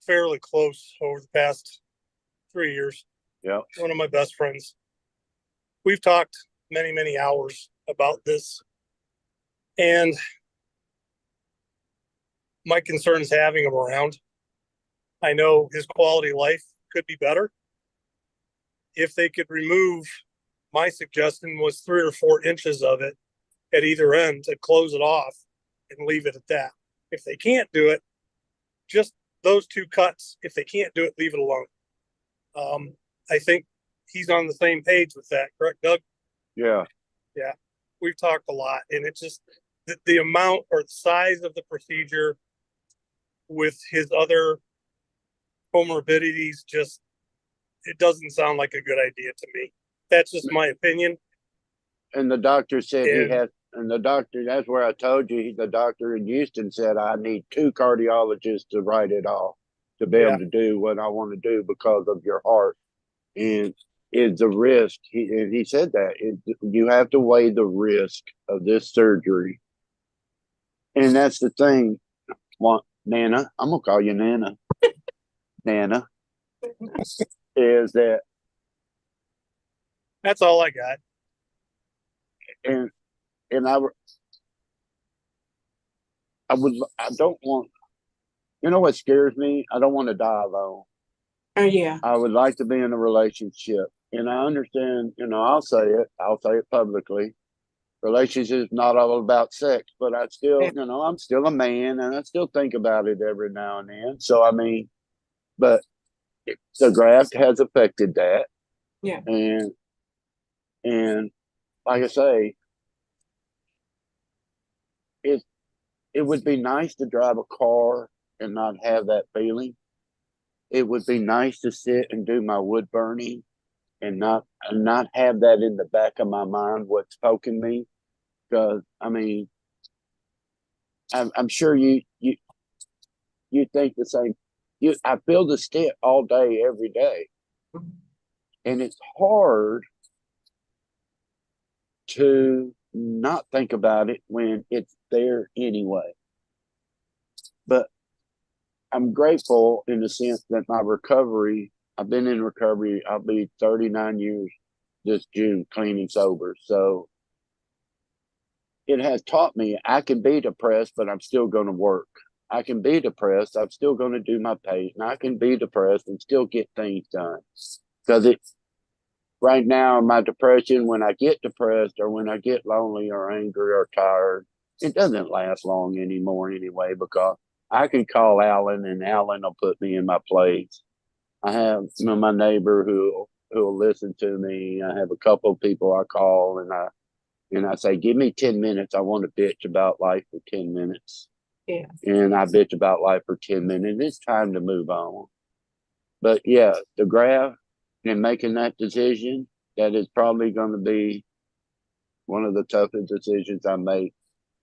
fairly close over the past 3 years. Yeah. One of my best friends. We've talked many, many hours about this. And my concern is having him around. I know his quality of life could be better if they could remove, my suggestion was 3 or 4 inches of it at either end to close it off and leave it at that. If they can't do it, just those 2 cuts. If they can't do it, leave it alone. I think he's on the same page with that, correct, Doug? Yeah. Yeah. We've talked a lot, and it's just the amount or the size of the procedure with his other comorbidities, just, it doesn't sound like a good idea to me. That's just my opinion. And the doctor said he has, and the doctor, that's where I told you, the doctor in Houston said I need 2 cardiologists to write it off to be able to do what I want to do because of your heart. And is the risk, he said that, you have to weigh the risk of this surgery. And that's the thing. Nana, I'm going to call you Nana. Nana, is that. That's all I got. And I don't want, you know what scares me? I don't want to die alone. Oh, yeah. I would like to be in a relationship. And I understand, I'll say it publicly. Relationship is not all about sex, but I still, I'm still a man and I still think about it every now and then. So, I mean, but the graft has affected that. Yeah. And like I say, it would be nice to drive a car and not have that feeling. It would be nice to sit and do my wood burning and not have that in the back of my mind, what's poking me. Because I mean, I'm sure you think the same. I feel the stent all day, every day, and it's hard to not think about it when it's there anyway. But I'm grateful in the sense that my recovery, I've been in recovery, I'll be 39 years this June, clean and sober. So it has taught me I can be depressed, but I'm still going to work. I can be depressed, I'm still going to do my page, and I can be depressed and still get things done. Because right now, my depression, when I get depressed or when I get lonely or angry or tired, it doesn't last long anymore anyway, because I can call Alan and Alan will put me in my place. I have my neighbor who will listen to me. I have a couple of people I call and I say, give me 10 minutes. I want to bitch about life for 10 minutes. Yeah. And I bitch about life for 10 minutes. It's time to move on. But yeah, the graft and making that decision, that is probably going to be one of the toughest decisions I make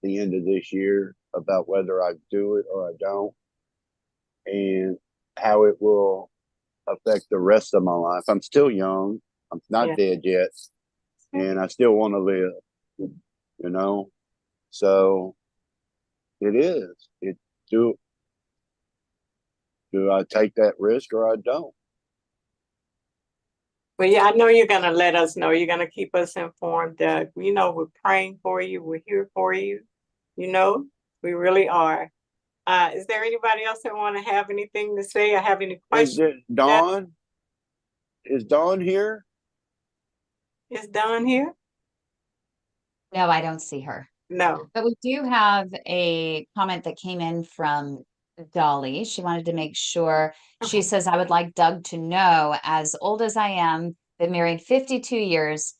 the end of this year about whether I do it or I don't, and how it will affect the rest of my life. I'm still young. I'm not dead yet, and I still want to live, So it is. Do I take that risk or I don't? Well, yeah, I know you're going to let us know. You're going to keep us informed. We're praying for you. We're here for you. We really are. Is there anybody else that want to have anything to say or have any questions? Dawn? Is Dawn here? Is Dawn here? No, I don't see her. No. But we do have a comment that came in from Dolly. She wanted to make sure. She says, I would like Doug to know, as old as I am, been married 52 years,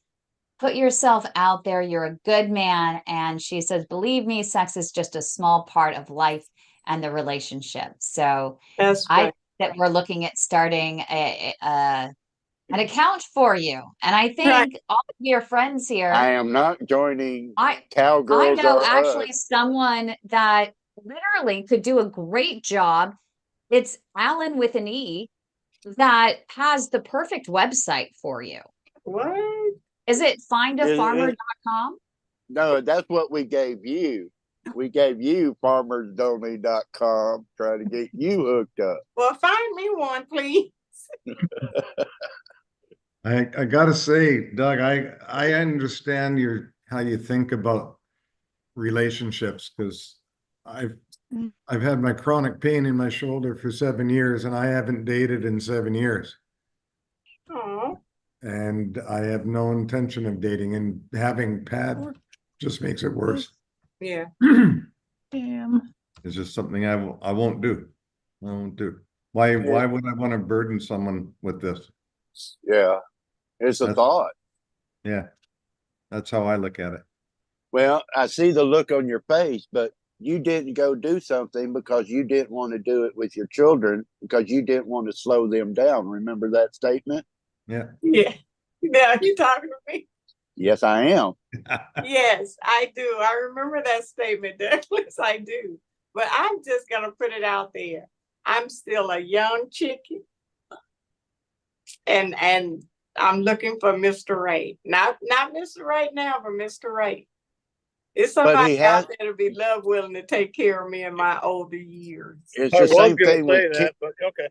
put yourself out there. You're a good man. And she says, believe me, sex is just a small part of life and the relationship. So that's I think that we're looking at starting an account for you. And I think all of your friends here. I am not joining Cowgirls. I know actually someone that literally could do a great job. It's Alan with an E that has the perfect website for you. What? Is it findafarmer.com? No, that's what we gave you. We gave you farmersonly.com, trying to get you hooked up. Well, find me one, please. I gotta say, Doug, I understand how you think about relationships, because I've had my chronic pain in my shoulder for 7 years, and I haven't dated in 7 years. Oh, And I have no intention of dating, and having pad just makes it worse. yeah. Damn. It's just something I won't do. I won't do. Why would I want to burden someone with this? Yeah, it's a That's- thought. Yeah, that's how I look at it. Well, I see the look on your face, but you didn't go do something because you didn't want to do it with your children, because you didn't want to slow them down. Remember that statement? Yeah. Yeah. Now you talking to me? Yes, I am. Yes, I do. I remember that statement, Douglas. I do. But I'm just gonna put it out there. I'm still a young chicken, and I'm looking for Mr. Right. Not Mr. Right now, but Mr. Right. It's somebody out there to be love willing to take care of me in my older years. It's I the was same gonna thing say with that, but okay.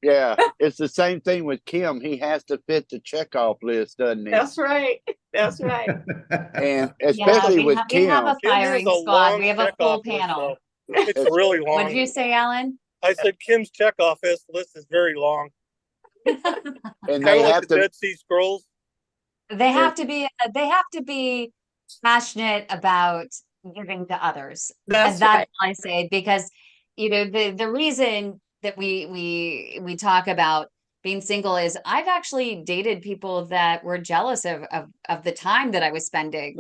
Yeah, it's the same thing with Kim. He has to fit the checkoff list, doesn't he? That's right. That's right. And especially with we have a Kim. firing squad. We have a full panel. It's really long. What did you say, Alan? I said Kim's checkoff list is very long. And Kind they of like have the to. Dead Sea Scrolls. They have to be passionate about giving to others. That's And that's right. what I say, because the reason that we talk about being single is I've actually dated people that were jealous of the time that I was spending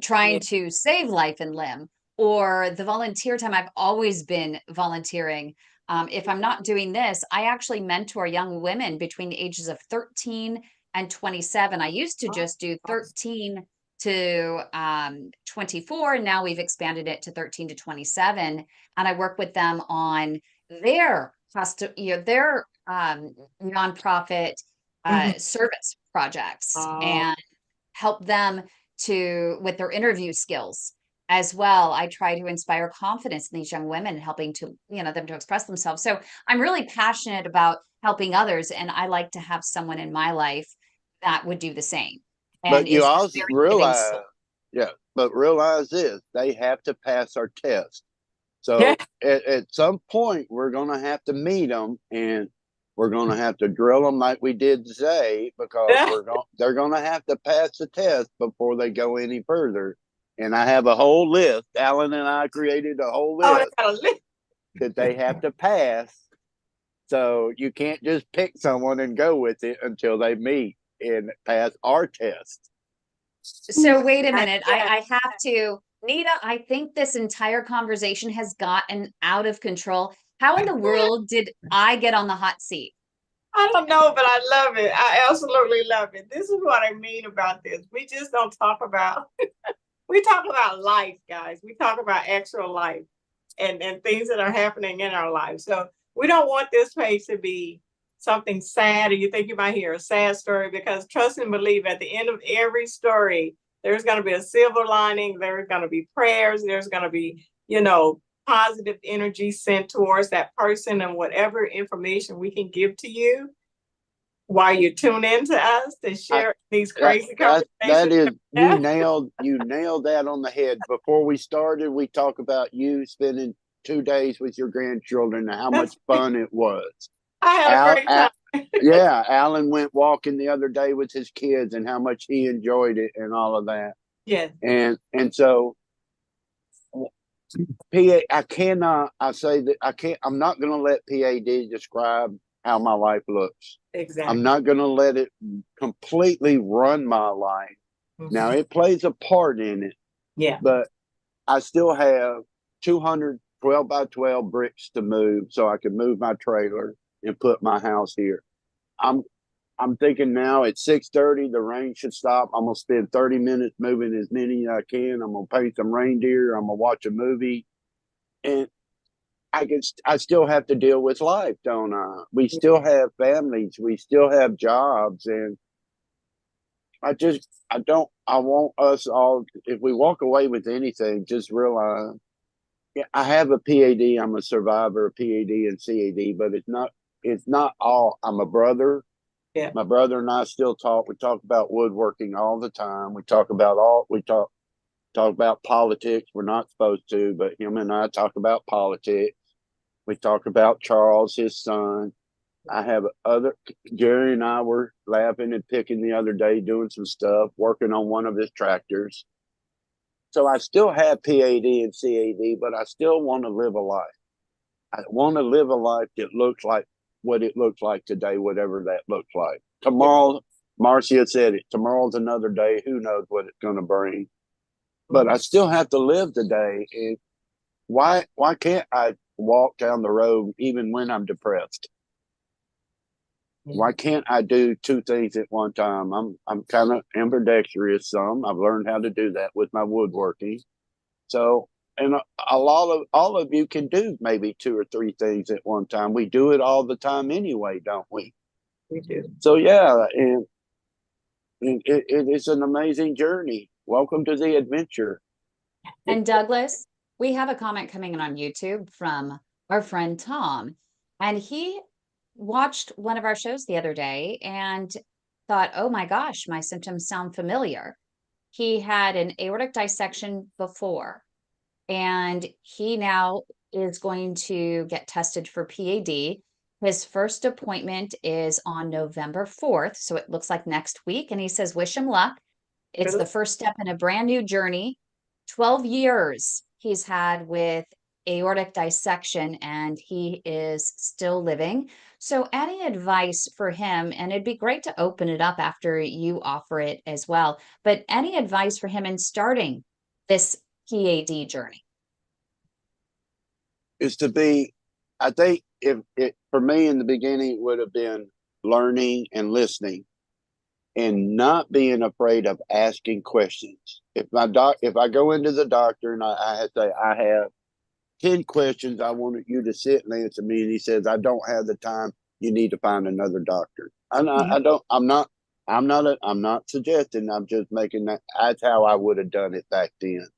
trying to save life and limb, or the volunteer time. I've always been volunteering. If I'm not doing this, I actually mentor young women between the ages of 13 and 27. I used to just do 13 to 24. And now we've expanded it to 13 to 27. And I work with them on their their nonprofit service projects, and help them with their interview skills as well. I try to inspire confidence in these young women, helping to, them to express themselves. So I'm really passionate about helping others, and I like to have someone in my life that would do the same. But you also realize this, they have to pass our test. So at some point, we're going to have to meet them, and we're going to have to drill them like we did today, because they're going to have to pass the test before they go any further. And I have a whole list. Alan and I created a whole list that they have to pass. So you can't just pick someone and go with it until they meet and pass our test. So wait a minute. I have to, Nita, I think this entire conversation has gotten out of control. How in the world did I get on the hot seat? I don't know, but I love it. I absolutely love it. This is what I mean about this. We just don't talk about, we talk about life, guys. We talk about actual life and things that are happening in our lives. So we don't want this page to be something sad, or you think you might hear a sad story, because trust and believe, at the end of every story, there's going to be a silver lining. There's going to be prayers. There's going to be, positive energy sent towards that person, and whatever information we can give to you while you tune in to us to share these crazy conversations. That is, you nailed that on the head. Before we started, we talked about you spending 2 days with your grandchildren and how much fun it was. I had a great time. Yeah, Alan went walking the other day with his kids and how much he enjoyed it and all of that. Yes. And so I'm not going to let PAD describe how my life looks. Exactly. I'm not going to let it completely run my life. Mm-hmm. Now, it plays a part in it. Yeah. But I still have 200 12 by 12 bricks to move so I can move my trailer and put my house here. I'm thinking now at 6:30, the rain should stop. I'm going to spend 30 minutes moving as many as I can. I'm going to paint some reindeer. I'm going to watch a movie. And I still have to deal with life, don't I? We still have families. We still have jobs. And I want us all, if we walk away with anything, just realize, I have a PAD. I'm a survivor of PAD and CAD, but it's not all. I'm a brother. Yeah. My brother and I still talk. We talk about woodworking all the time. We talk about politics. We're not supposed to, but him and I talk about politics. We talk about Charles, his son. Jerry and I were laughing and picking the other day, doing some stuff, working on one of his tractors. So I still have PAD and CAD, but I still want to live a life. I want to live a life that looks like what it looks like today, whatever that looks like. Tomorrow, Marcia said it, tomorrow's another day. Who knows what it's going to bring? But I still have to live today. And why can't I walk down the road even when I'm depressed? Why can't I do two things at one time? I'm kind of ambidextrous. I've learned how to do that with my woodworking. So, and all of you can do maybe two or three things at one time. We do it all the time anyway, don't we? We do. So yeah, and it is an amazing journey. Welcome to the adventure. And Douglas, we have a comment coming in on YouTube from our friend Tom, and he watched one of our shows the other day and thought, oh my gosh, my symptoms sound familiar. He had an aortic dissection before, and he now is going to get tested for PAD. His first appointment is on November 4th. So it looks like next week. And he says, wish him luck. It's the first step in a brand new journey. 12 years he's had with aortic dissection, and he is still living. So any advice for him, and it'd be great to open it up after you offer it as well, but any advice for him in starting this PAD journey? Is to be, I think if it, for me in the beginning, it would have been learning and listening and not being afraid of asking questions. If I go into the doctor and I say, I have 10 questions, I want you to sit and answer me. And he says, I don't have the time. You need to find another doctor. I'm not suggesting, I'm just making that's how I would have done it back then.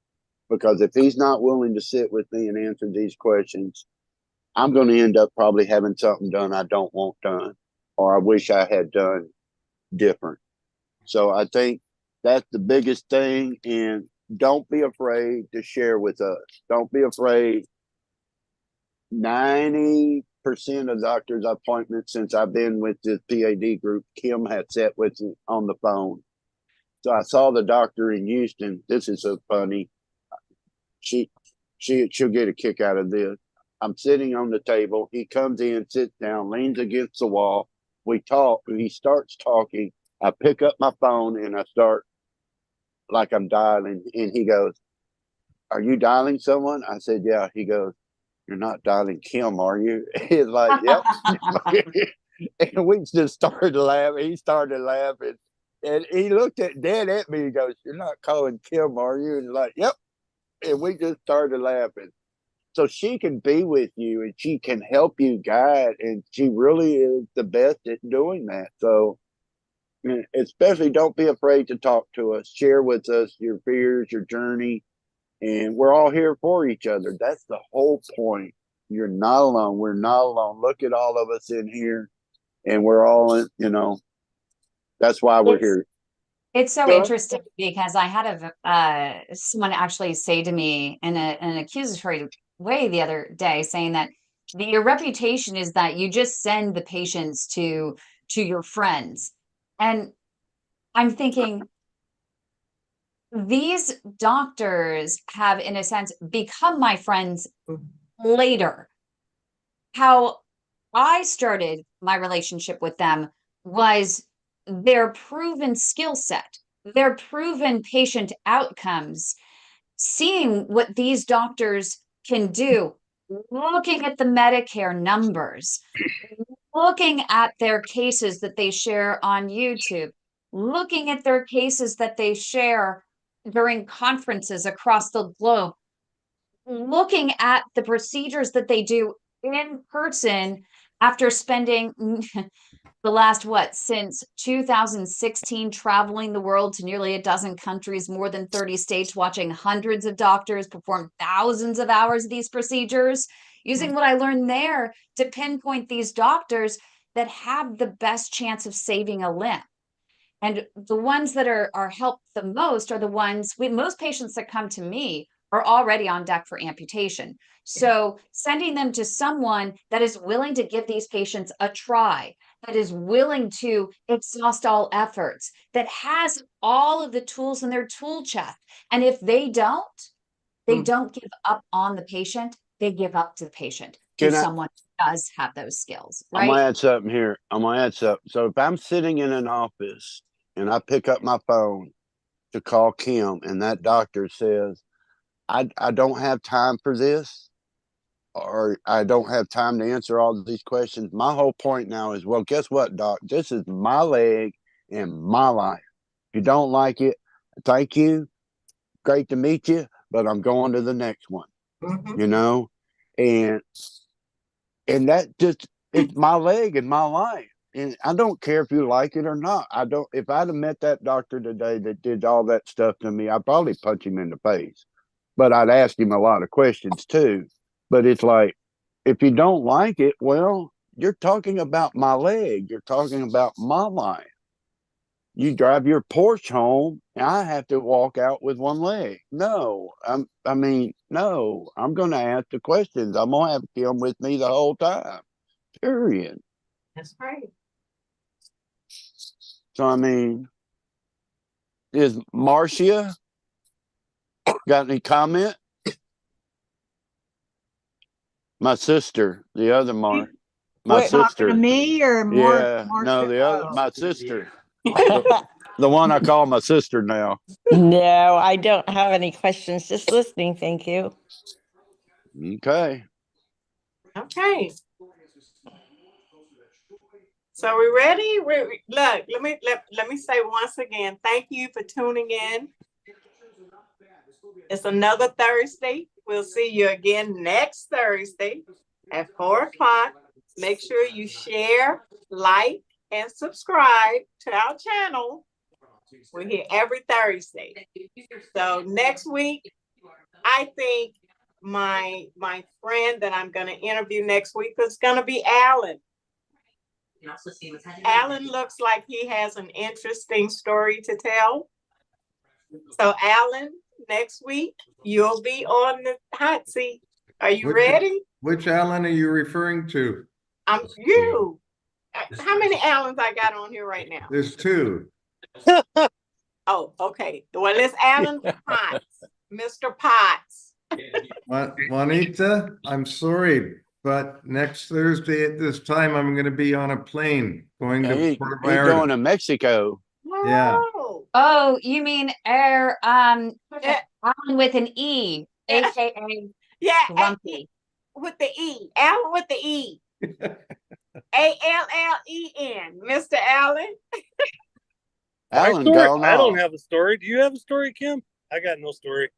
Because if he's not willing to sit with me and answer these questions, I'm going to end up probably having something done I don't want done, or I wish I had done different. So I think that's the biggest thing. And don't be afraid to share with us. Don't be afraid. 90% of doctors' appointments since I've been with this PAD group, Kim had sat with me on the phone. So I saw the doctor in Houston. This is so funny. She'll get a kick out of this. I'm sitting on the table. He comes in, sits down, leans against the wall. We talk. He starts talking. I pick up my phone and I start like I'm dialing. And he goes, are you dialing someone? I said, yeah. He goes, you're not dialing Kim, are you? He's like, yep. And we just started laughing. He started laughing. And he looked dead at me. He goes, you're not calling Kim, are you? And like, yep. And we just started laughing. So she can be with you and she can help you guide. And she really is the best at doing that. So especially don't be afraid to talk to us. Share with us your fears, your journey. And we're all here for each other. That's the whole point. You're not alone. We're not alone. Look at all of us in here. And we're all in, that's why we're here. It's so interesting because I had someone actually say to me in an accusatory way the other day, saying that your reputation is that you just send the patients to your friends. And I'm thinking, these doctors have, in a sense, become my friends later. How I started my relationship with them was their proven skill set, their proven patient outcomes, seeing what these doctors can do, looking at the Medicare numbers, looking at their cases that they share on YouTube, looking at their cases that they share during conferences across the globe, looking at the procedures that they do in person after spending the last, since 2016, traveling the world to nearly a dozen countries, more than 30 states, watching hundreds of doctors perform thousands of hours of these procedures, using what I learned there to pinpoint these doctors. that have the best chance of saving a limb. And the ones that are helped the most are the ones most patients that come to me are already on deck for amputation. So sending them to someone that is willing to give these patients a try, that is willing to exhaust all efforts, that has all of the tools in their tool chest. And if they don't give up on the patient, they give up to the patient. Someone does have those skills, right? I'm gonna add something here. So if I'm sitting in an office and I pick up my phone to call Kim and that doctor says, I don't have time for this, or I don't have time to answer all of these questions. My whole point now is, well, guess what, doc? This is my leg and my life. If you don't like it, thank you. Great to meet you, but I'm going to the next one. You know? And that just, it's my leg and my life. And I don't care if you like it or not. If I'd have met that doctor today that did all that stuff to me, I'd probably punch him in the face. But I'd ask him a lot of questions too. But it's like, if you don't like it, well, you're talking about my leg. You're talking about my life. You drive your Porsche home, and I have to walk out with one leg. No, no, I'm going to ask the questions. I'm going to have Kim with me the whole time, period. That's right. So, is Marcia got any comment? My sister, the other my Talking to sister. me or Yeah, Marcia? no, my sister. The one I call my sister now. No, I don't have any questions. Just listening. Thank you. Okay. So we ready? Look, let me say once again, thank you for tuning in. It's another Thursday. We'll see you again next Thursday at 4:00. Make sure you share, like, and subscribe to our channel. We're here every Thursday. So next week, I think my friend that I'm going to interview next week is going to be Alan. Alan looks like he has an interesting story to tell. So Alan, next week, you'll be on the hot seat. Are you ready? Which Alan are you referring to? You. How many Allens I got on here right now? There's two. Oh, okay. Well, it's Alan Potts, Mr. Potts. Juanita, I'm sorry, but next Thursday at this time, I'm going to be on a plane going to He's Puerto going to Mexico. Yeah. Oh, you mean Alan with an E, aka Grumpy. With the E. Alan with the E. Allen, Mr. Allen. Alan, I don't have a story. Do you have a story, Kim? I got no story.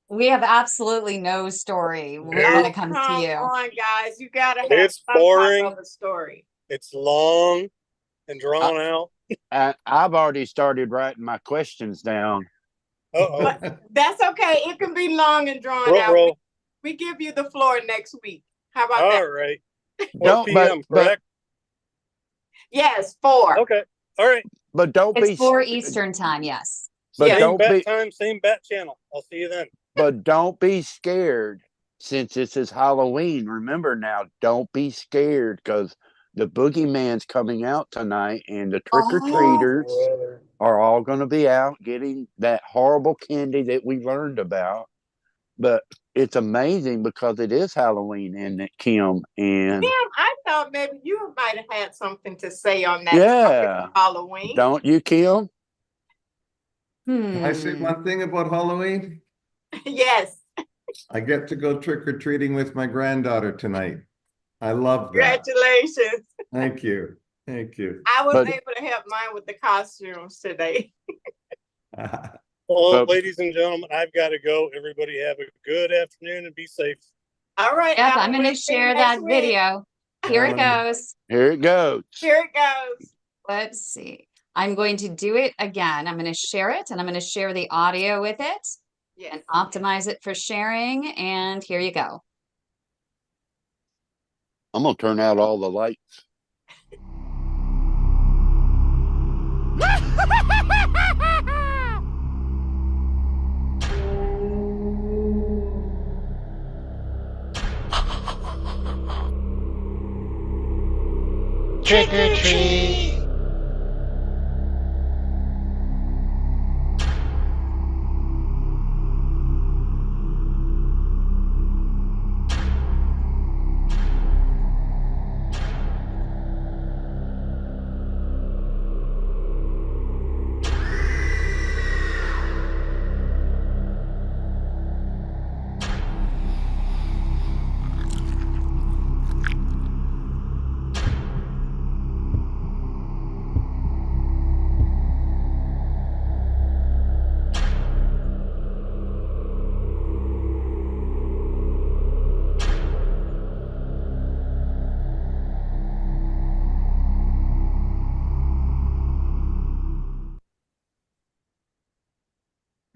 We have absolutely no story when it comes to you. Come on, guys. You gotta have It's boring. Type of a story. It's long and drawn out. I've already started writing my questions down. But that's okay. It can be long and drawn out. We give you the floor next week. How about that? All right. 4 p.m., correct? Yes, 4. Okay. All right. But don't it's be 4 Eastern time, yes. But same bat time, same bat channel. I'll see you then. But don't be scared since this is Halloween. Remember now, don't be scared because the boogeyman's coming out tonight and the trick-or-treaters are all going to be out getting that horrible candy that we learned about. But it's amazing because it is Halloween, isn't it, Kim? And Kim, I thought maybe you might have had something to say on that. Yeah. Halloween. Don't you, Kim? Can I say one thing about Halloween? Yes. I get to go trick-or-treating with my granddaughter tonight. I love that. Congratulations. Thank you. Thank you. I was able to help mine with the costumes today. Well, ladies and gentlemen, I've got to go. Everybody have a good afternoon and be safe. All right. Yep, I'm going to share that video. Here it goes. Here it goes. Here it goes. Let's see. I'm going to do it again. I'm going to share it and I'm going to share the audio with it and optimize it for sharing. And here you go. I'm going to turn out all the lights. Trick or treat.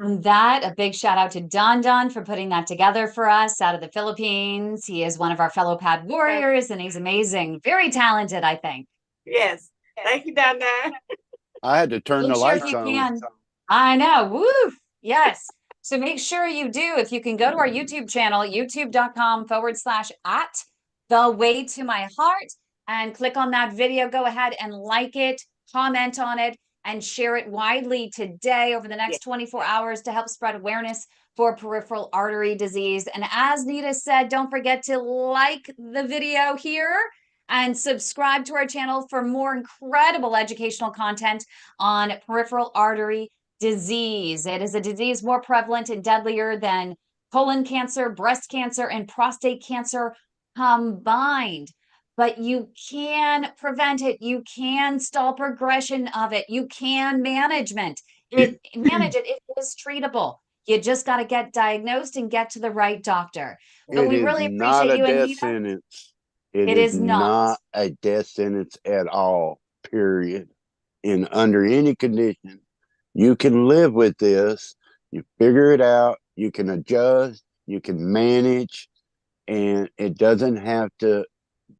And that, a big shout out to Don for putting that together for us out of the Philippines. He is one of our fellow pad warriors and he's amazing. Very talented, I think. Yes. Thank you, Don. I had to turn Make the sure if lights you on. can. I know. Woo! Yes. So make sure you do. If you can go to our YouTube channel, youtube.com/at the way to my heart, and click on that video. Go ahead and like it, comment on it, and share it widely today over the next 24 hours to help spread awareness for peripheral artery disease. And as Nita said, don't forget to like the video here and subscribe to our channel for more incredible educational content on peripheral artery disease. It is a disease more prevalent and deadlier than colon cancer, breast cancer, and prostate cancer combined. But you can prevent it. You can stall progression of it. You can manage it. It is treatable. You just got to get diagnosed and get to the right doctor. But we really appreciate you. Death sentence. It is not a death sentence at all, period. In under any condition, you can live with this. You figure it out. You can adjust. You can manage. And it doesn't have to